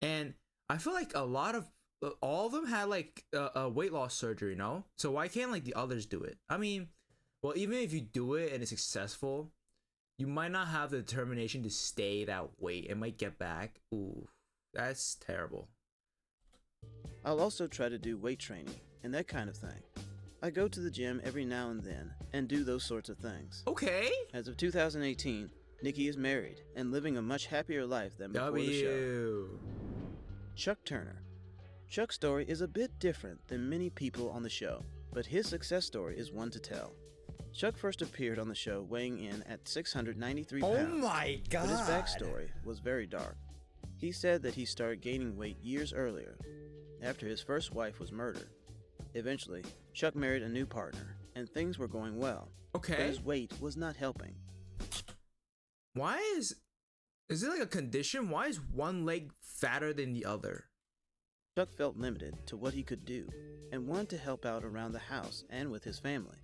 And I feel like all of them had like a weight loss surgery, no? So why can't like the others do it? I mean, well, even if you do it and it's successful, you might not have the determination to stay that weight. It might get back. Ooh, that's terrible. I'll also try to do weight training and that kind of thing. I go to the gym every now and then and do those sorts of things. Okay. As of 2018, Nikki is married and living a much happier life than before the show. Chuck Turner. Chuck's story is a bit different than many people on the show, but his success story is one to tell. Chuck first appeared on the show weighing in at 693 pounds. Oh my god. But his backstory was very dark. He said that he started gaining weight years earlier, after his first wife was murdered. Eventually, Chuck married a new partner, and things were going well. Okay. But his weight was not helping. Why is it like a condition? Why is one leg fatter than the other? Chuck felt limited to what he could do, and wanted to help out around the house and with his family.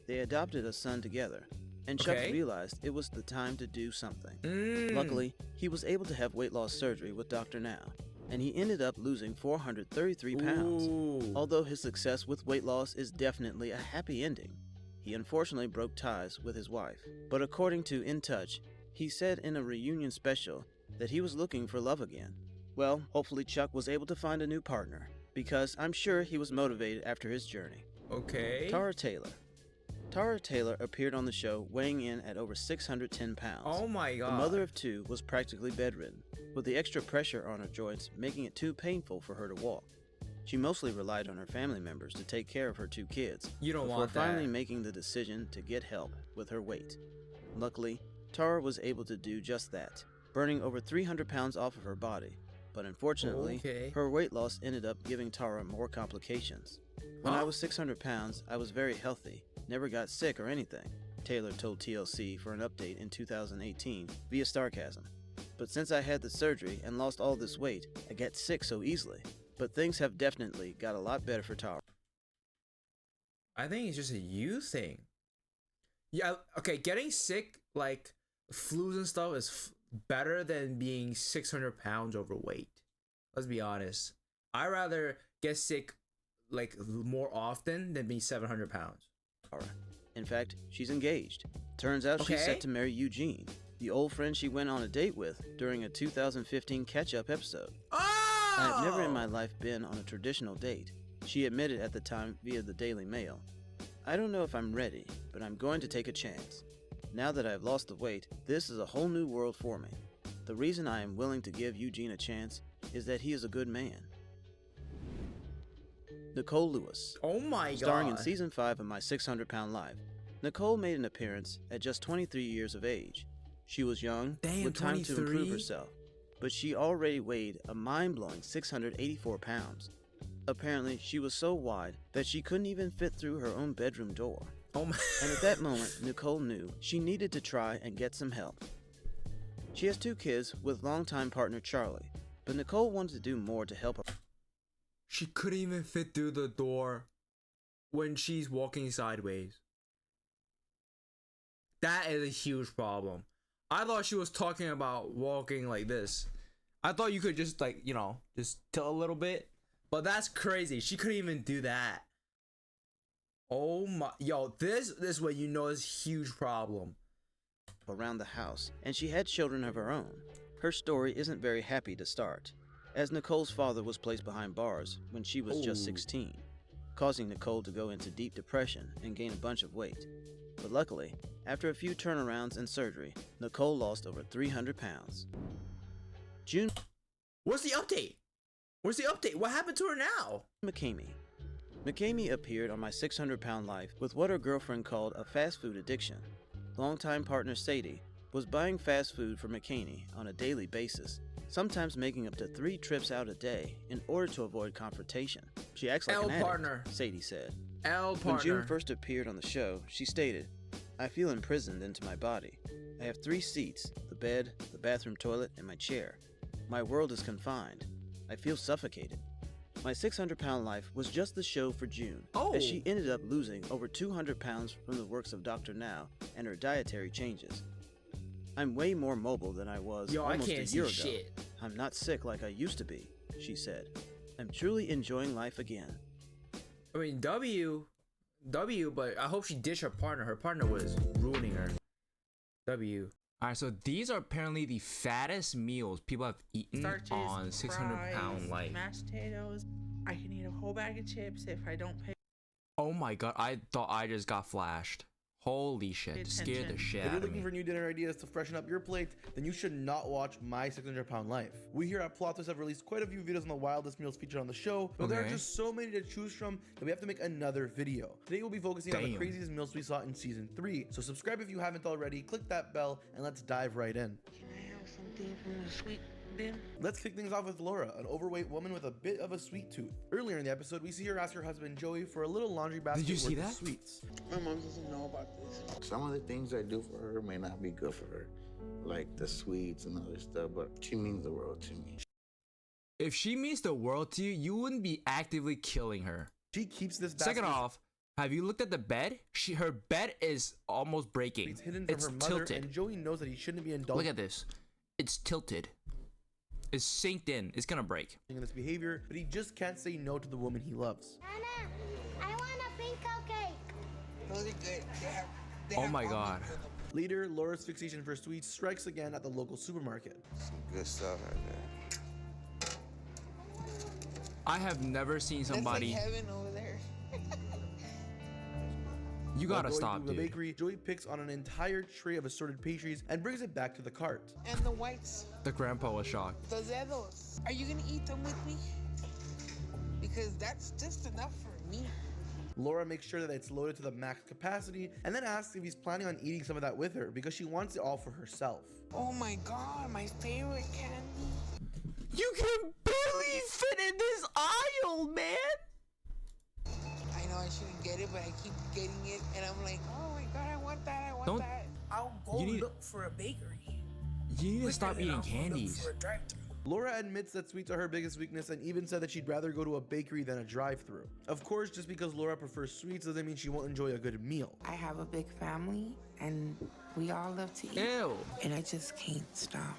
They adopted a son together, and Chuck realized it was the time to do something. Luckily, he was able to have weight loss surgery with Dr. Now, and he ended up losing 433 pounds. Although his success with weight loss is definitely a happy ending, he unfortunately broke ties with his wife. But according to In Touch, he said in a reunion special that he was looking for love again. Well, hopefully Chuck was able to find a new partner, because I'm sure he was motivated after his journey. Okay. Tara Taylor. Tara Taylor appeared on the show weighing in at over 610 pounds. Oh my god. The mother of two was practically bedridden. with the extra pressure on her joints making it too painful for her to walk. She mostly relied on her family members to take care of her 2 kids You don't before want that. finally making the decision to get help with her weight. Luckily, Tara was able to do just that, burning over 300 pounds off of her body. But unfortunately, her weight loss ended up giving Tara more complications. When I was 600 pounds, I was very healthy, never got sick or anything, Taylor told TLC for an update in 2018 via Starcasm. But since I had the surgery and lost all this weight, I get sick so easily. But things have definitely got a lot better for Tara. I think it's just a you thing. Yeah, okay, getting sick, like flus and stuff, is better than being 600 pounds overweight. Let's be honest. I'd rather get sick like more often than be 700 pounds. In fact, she's engaged. Turns out she's set to marry Eugene, the old friend she went on a date with during a 2015 catch-up episode. I've never in my life been on a traditional date, she admitted at the time via the Daily Mail. I don't know if I'm ready, but I'm going to take a chance. Now that I've lost the weight, this is a whole new world for me. The reason I am willing to give Eugene a chance is that he is a good man. Nicole Lewis. Oh my god. Starring in season 5 of My 600 Pound Life, Nicole made an appearance at just 23 years of age. She was young, with time to improve herself, but she already weighed a mind-blowing 684 pounds. Apparently, she was so wide that she couldn't even fit through her own bedroom door. Oh my. And at that moment, Nicole knew she needed to try and get some help. She has 2 kids with longtime partner Charlie, but Nicole wanted to do more to help her. She couldn't even fit through the door when she's walking sideways. That is a huge problem. I thought she was talking about walking like this. I thought you could just like, you know, just tilt a little bit. But that's crazy. She couldn't even do that. Oh my, yo, this is what you know is a huge problem. Around the house, and she had children of her own. Her story isn't very happy to start, as Nicole's father was placed behind bars when she was just 16, causing Nicole to go into deep depression and gain a bunch of weight. But luckily, after a few turnarounds and surgery, Nicole lost over 300 pounds. June. What's the update? Where's the update? What happened to her now? McKamey appeared on My 600 Pound Life with what her girlfriend called a fast food addiction. Longtime partner Sadie was buying fast food for McKamey on a daily basis, sometimes making up to 3 trips out a day in order to avoid confrontation. She acts like an addict, Sadie said. When June first appeared on the show, she stated, "I feel imprisoned into my body. I have 3 seats, the bed, the bathroom toilet, and my chair. My world is confined. I feel suffocated." My 600 Pound Life was just the show for June, as she ended up losing over 200 pounds from the works of Dr. Now and her dietary changes. "I'm way more mobile than I was almost a year ago. I'm not sick like I used to be," she said. "I'm truly enjoying life again." I mean, W, but I hope she ditched her partner. Her partner was ruining her. W. Alright, so these are apparently the fattest meals people have eaten on 600 Pound Life. Mashed potatoes. I can eat a whole bag of chips if I don't pay. Oh my god, I thought I just got flashed. Holy shit, scared the shit If out you're of looking me. for new dinner ideas to freshen up your plate, then you should not watch My 600 Pound Life. We here at Plot Twist have released quite a few videos on the wildest meals featured on the show, but there are just so many to choose from that we have to make another video. Today we'll be focusing on the craziest meals we saw in season 3, so subscribe if you haven't already, click that bell, and let's dive right in. Can I have something from the sweet bin? Let's kick things off with Laura, an overweight woman with a bit of a sweet tooth. Earlier in the episode, we see her ask her husband Joey for a little laundry basket worth of sweets. My mom doesn't know about this. Some of the things I do for her may not be good for her, like the sweets and other stuff, but she means the world to me. If she means the world to you, you wouldn't be actively killing her. She keeps this basket. Second off, have you looked at the bed? Her bed is almost breaking. It's hidden from her mother, tilted. and Joey knows that he shouldn't be indulging. Look at this. It's tilted. It's synced in. It's gonna break. In this behavior, but he just can't say no to the woman he loves. Anna, I want a pink cupcake. Those are good. Oh my god. Later, Laura's fixation for sweets strikes again at the local supermarket. Some good stuff right there. I have never seen somebody. That's like heaven over there. You gotta stop, through the dude. bakery, Joey picks on an entire tray of assorted pastries and brings it back to the cart. And the whites. The grandpa was shocked. The dedos. Are you gonna eat them with me? Because that's just enough for me. Laura makes sure that it's loaded to the max capacity and then asks if he's planning on eating some of that with her because she wants it all for herself. Oh my god, my favorite candy. You can barely fit in this aisle, man. I know I shouldn't get it, but I keep getting it, and I'm like, oh my god, I want that, I want that. I'll go look for a bakery. You need to stop eating candies. Laura admits that sweets are her biggest weakness and even said that she'd rather go to a bakery than a drive-thru. Of course, just because Laura prefers sweets doesn't mean she won't enjoy a good meal. I have a big family, and we all love to eat. Ew. And I just can't stop.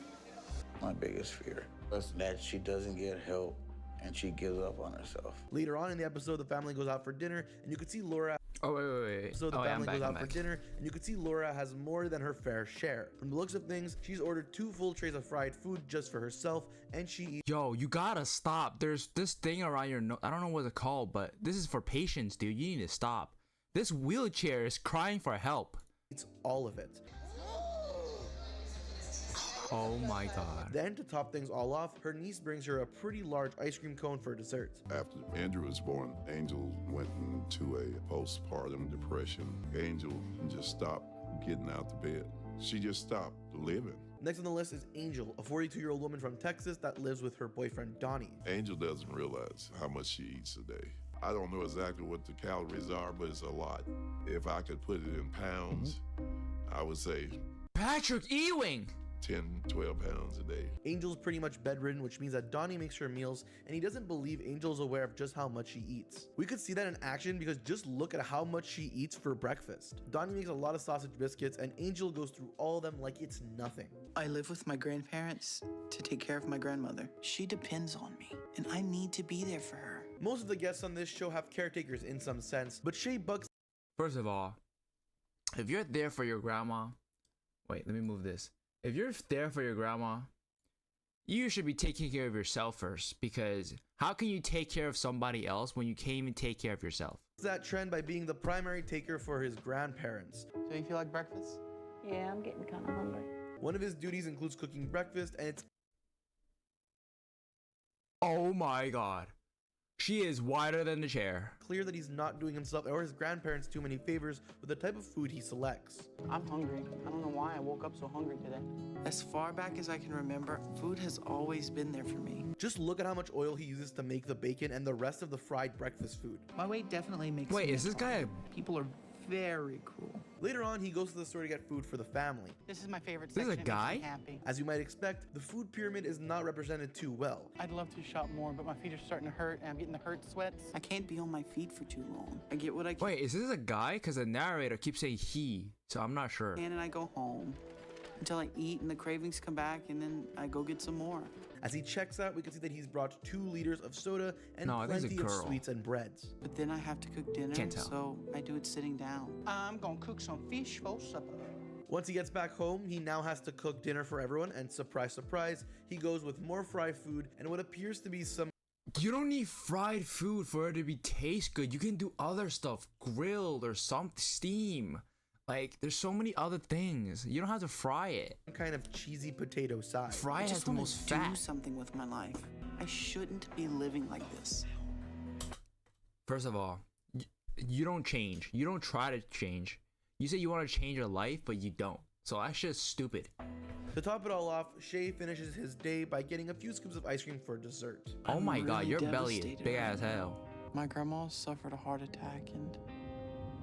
My biggest fear is that she doesn't get help and she gives up on herself. Later on in the episode, the family goes out for dinner, and you can see Laura. Oh wait. So the family goes out for back. dinner, and you can see Laura has more than her fair share. From the looks of things, she's ordered 2 full trays of fried food just for herself, and she eats. Yo, you gotta stop. There's this thing around your nose. I don't know what it's called, but this is for patients, dude. You need to stop. This wheelchair is crying for help. Eats all of it. Oh my god. Then to top things all off, her niece brings her a pretty large ice cream cone for dessert. After Andrew was born, Angel went into a postpartum depression. Angel just stopped getting out the bed. She just stopped living. Next on the list is Angel, a 42-year-old woman from Texas that lives with her boyfriend Donnie. Angel doesn't realize how much she eats a day. I don't know exactly what the calories are, but it's a lot. If I could put it in pounds, I would say Patrick Ewing! 10, 12 pounds a day. Angel's pretty much bedridden, which means that Donnie makes her meals, and he doesn't believe Angel's aware of just how much she eats. We could see that in action because just look at how much she eats for breakfast. Donnie makes a lot of sausage biscuits, and Angel goes through all of them like it's nothing. I live with my grandparents to take care of my grandmother. She depends on me, and I need to be there for her. Most of the guests on this show have caretakers in some sense, but Shay Bucks. First of all, if you're there for your grandma, wait, let me move this. If you're there for your grandma, you should be taking care of yourself first, because how can you take care of somebody else when you can't even take care of yourself? That trend by being the primary taker for his grandparents. So you feel like breakfast? Yeah, I'm getting kind of hungry. One of his duties includes cooking breakfast, and it's oh my god. She is wider than the chair. Clear that he's not doing himself or his grandparents too many favors with the type of food he selects. I'm hungry. I don't know why I woke up so hungry today. As far back as I can remember, food has always been there for me. Just look at how much oil he uses to make the bacon and the rest of the fried breakfast food. My weight definitely makes Wait, me is this guy People are very cruel. Later on, he goes to the store to get food for the family. This is my favorite This section. is a guy? It makes me happy. As you might expect, the food pyramid is not represented too well. I'd love to shop more, but my feet are starting to hurt and I'm getting the hurt sweats. I can't be on my feet for too long. I get what I can. Wait, is this a guy? Because the narrator keeps saying he, so I'm not sure. And I go home until I eat and the cravings come back, and then I go get some more. As he checks out, we can see that he's brought 2 liters of soda and No, I think it's a plenty of girl. sweets and breads. But then I have to cook dinner, Can't tell. so I do it sitting down. I'm gonna cook some fish for supper. Once he gets back home, he now has to cook dinner for everyone, and surprise, surprise, he goes with more fried food and what appears to be some. You don't need fried food for it to be taste good. You can do other stuff, grilled or some steam. Like, there's so many other things. You don't have to fry it. Some kind of cheesy potato side. Fry has the most fat. Do something with my life. I shouldn't be living like this. First of all, you don't change. You don't try to change. You say you want to change your life, but you don't. So that's just stupid. To top it all off, Shay finishes his day by getting a few scoops of ice cream for dessert. Oh my god, really your belly is devastated big right as now. hell. My grandma suffered a heart attack and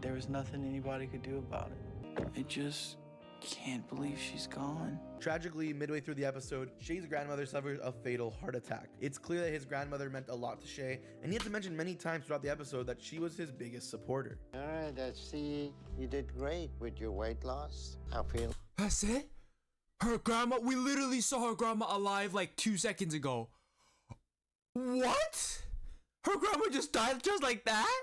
there was nothing anybody could do about it. I just can't believe she's gone. Tragically, midway through the episode, Shay's grandmother suffers a fatal heart attack. It's clear that his grandmother meant a lot to Shay, and he had to mention many times throughout the episode that she was his biggest supporter. All right, I see you did great with your weight loss. I feel. That's it? Her grandma? We literally saw her grandma alive like 2 seconds ago. What? Her grandma just died just like that?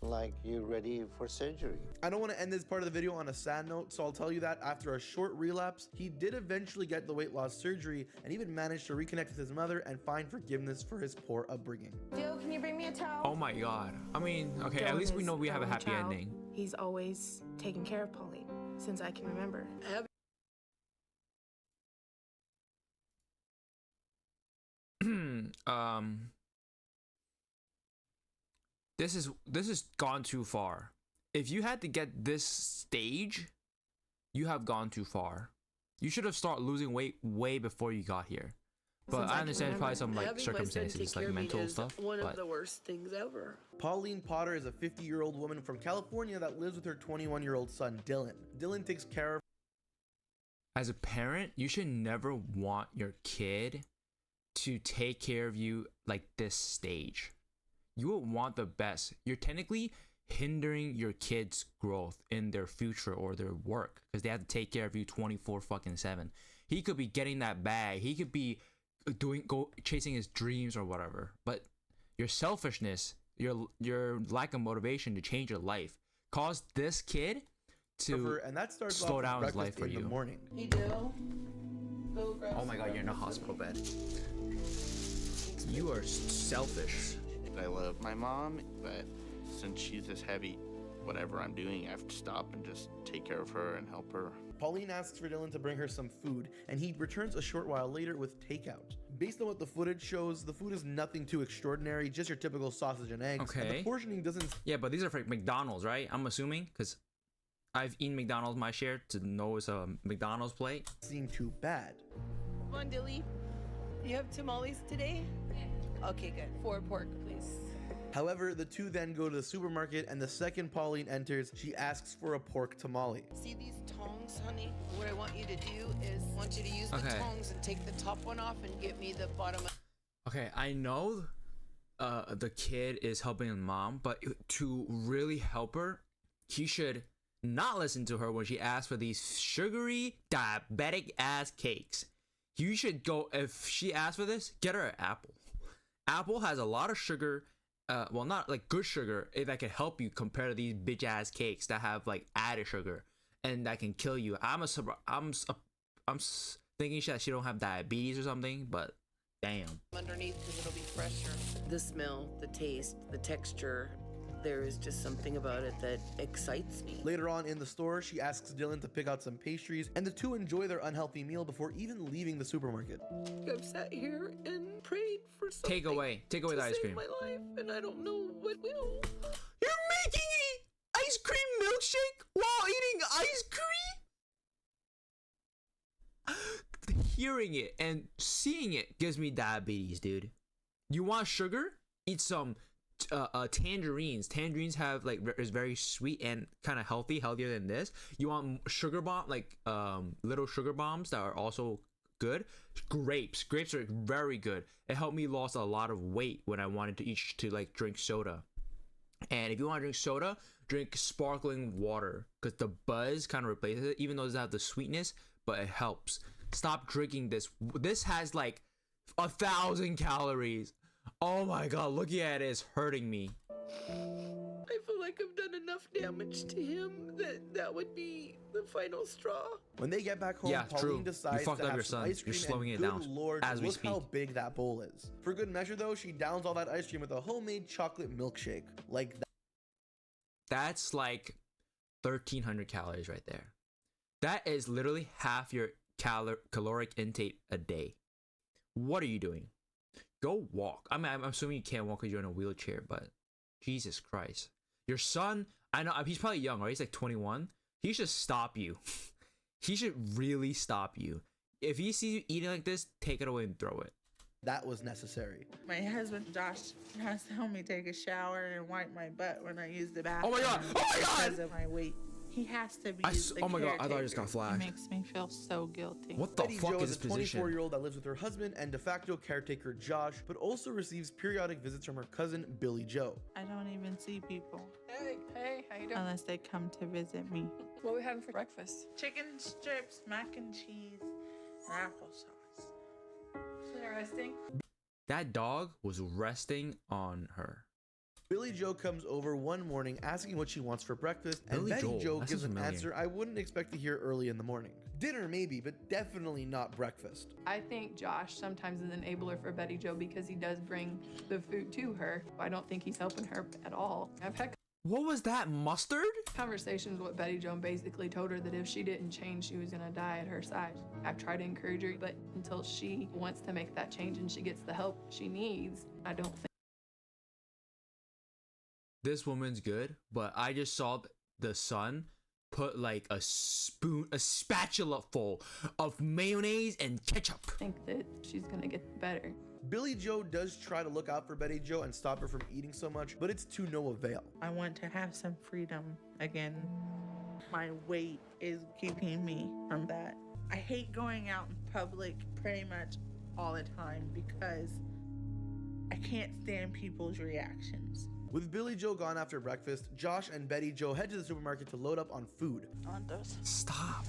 Like you're ready for surgery. I don't want to end this part of the video on a sad note, so I'll tell you that after a short relapse, he did eventually get the weight loss surgery and even managed to reconnect with his mother and find forgiveness for his poor upbringing. Joe, can you bring me a towel? Oh my god. I mean, okay, at least we know we have a happy ending. He's always taken care of Pauline since I can remember. This is gone too far. If you had to get this stage, you have gone too far. You should have started losing weight way before you got here. But I understand it's probably some like circumstances, like mental stuff. One of the worst things ever. Pauline Potter is a 50-year-old woman from California that lives with her 21-year-old son, Dylan. Dylan takes care of. As a parent, you should never want your kid to take care of you like this stage. You would want the best. You're technically hindering your kids' growth in their future or their work because they have to take care of you 24/7. He could be getting that bag. He could be chasing his dreams or whatever. But your selfishness, your lack of motivation to change your life caused this kid to slow down his life for you. Morning. Hey, Dill. Oh my God, you're in a hospital bed. You are selfish. I love my mom, but since she's this heavy, whatever I'm doing, I have to stop and just take care of her and help her. Pauline asks for Dylan to bring her some food, and he returns a short while later with takeout. Based on what the footage shows, the food is nothing too extraordinary, just your typical sausage and eggs. Okay. And the portioning doesn't... Yeah, but these are for McDonald's, right? I'm assuming, because I've eaten McDonald's my share to know it's a McDonald's plate. Seem too bad. Come on, Dilly. You have tamales today? Okay, good. 4 pork, please. However, the two then go to the supermarket, and the second Pauline enters, she asks for a pork tamale. See these tongs, honey? What I want you to do is I want you to use the tongs and take the top one off and get me the bottom. Okay, I know the kid is helping his mom, but to really help her, he should not listen to her when she asks for these sugary, diabetic ass cakes. You should go, if she asks for this, get her an apple. Apple has a lot of sugar. Well, not like good sugar that can help you compared to these bitch ass cakes that have like added sugar and that can kill you. I'm thinking that she don't have diabetes or something, but damn. Underneath because it'll be fresher. The smell, the taste, the texture. There is just something about it that excites me. Later on in the store, she asks Dylan to pick out some pastries, and the two enjoy their unhealthy meal before even leaving the supermarket. I've sat here and prayed for something. Take away the ice cream. My life, and I don't know what will. You're making an ice cream milkshake while eating ice cream? Hearing it and seeing it gives me diabetes, dude. You want sugar? Eat some tangerines. Tangerines have like is very sweet and kind of healthier than this. You want sugar bomb, like little sugar bombs that are also good. Grapes are very good. It helped me lose a lot of weight when I wanted to like drink soda. And if you want to drink soda, drink sparkling water because the buzz kind of replaces it, even though it doesn't have the sweetness, but it helps. Stop drinking this. This has like 1,000 calories. Oh my God, looking at it is hurting me. I feel like I've done enough damage to him that would be the final straw. When they get back home, Pauline decides to have some ice cream. You're slowing it down. Lord, as we look speak. how big that bowl is. For good measure, though, she downs all that ice cream with a homemade chocolate milkshake. Like that. That's like 1,300 calories right there. That is literally half your caloric intake a day. What are you doing? Go walk. I mean, I'm assuming you can't walk because you're in a wheelchair, but Jesus Christ. Your son, I know he's probably young, right? He's like 21. He should stop you. He should really stop you. If he sees you eating like this, take it away and throw it. That was necessary. My husband, Josh, has to help me take a shower and wipe my butt when I use the bathroom. Oh my God! Oh my God! Because of my weight. He has to be oh my God, I thought I just got flashed. It makes me feel so guilty. What the Betty fuck Jo is this position? a 24-year-old that lives with her husband and de facto caretaker Josh, but also receives periodic visits from her cousin Billy Joe. I don't even see people. Hey, how you doing? Unless they come to visit me. What are we having for breakfast? Chicken strips, mac and cheese, and applesauce. Is it resting? That dog was resting on her. Billy Joe comes over one morning asking what she wants for breakfast, and Betty Jo gives an answer I wouldn't expect to hear early in the morning. Dinner maybe, but definitely not breakfast. I think Josh sometimes is an enabler for Betty Jo because he does bring the food to her. I don't think he's helping her at all. What was that, mustard? Conversations with Betty Joe basically told her that if she didn't change, she was gonna die at her side. I've tried to encourage her, but until she wants to make that change and she gets the help she needs, I don't think. This woman's good, but I just saw the son put like a spatula full of mayonnaise and ketchup. I think that she's gonna get better. Billy Joe does try to look out for Betty Joe and stop her from eating so much, but it's to no avail. I want to have some freedom again. My weight is keeping me from that. I hate going out in public pretty much all the time because I can't stand people's reactions. With Billy Joe gone after breakfast, Josh and Betty Joe head to the supermarket to load up on food. Stop.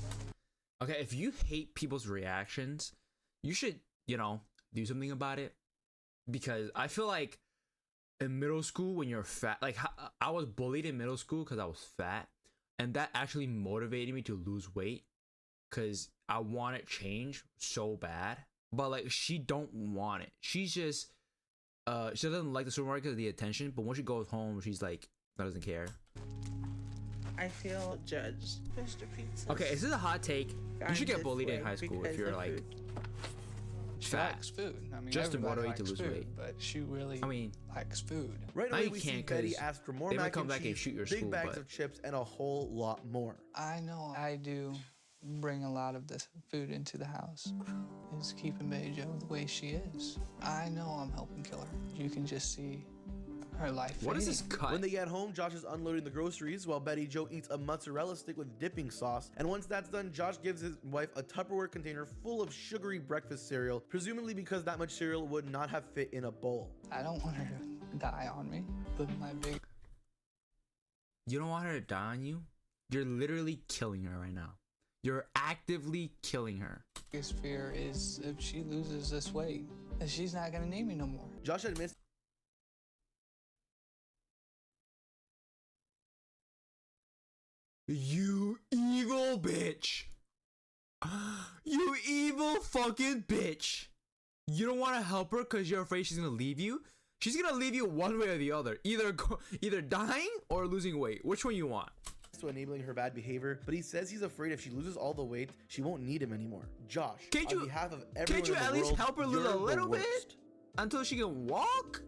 Okay, if you hate people's reactions, you should, do something about it. Because I feel like in middle school when you're fat, like I was bullied in middle school because I was fat, and that actually motivated me to lose weight because I wanted change so bad. But like she don't want it. She's just she doesn't like the supermarket because of the attention, but when she goes home, she's like doesn't care. I feel judged. Mr. Pizza. Okay, this is a hot take. You should get bullied in high school if you're like She fat. likes food. I mean, Just to everybody motivate to likes lose food, weight. but she really likes food. Right away, we see Betty ask for more they might mac come and back and cheese, shoot your big school, bags but- of chips, and a whole lot more. I know I do bring a lot of this food into the house. Is keeping Betty Joe the way she is. I know I'm helping kill her. You can just see her life fading. When they get home, Josh is unloading the groceries while Betty Joe eats a mozzarella stick with dipping sauce. And once that's done, Josh gives his wife a Tupperware container full of sugary breakfast cereal, presumably because that much cereal would not have fit in a bowl. I don't want her to die on me, but my big You don't want her to die on you? You're literally killing her right now. You're actively killing her. biggest fear is if she loses this weight, that she's not gonna need me no more. Josh admits You evil bitch. You evil fucking bitch. You don't want to help her because you're afraid she's gonna leave you? She's gonna leave you one way or the other. Either dying or losing weight. Which one you want? to enabling her bad behavior, but he says he's afraid if she loses all the weight, she won't need him anymore. Josh, on behalf of everyone can't you in the at least world, help her lose you're a the little worst. bit until she can walk?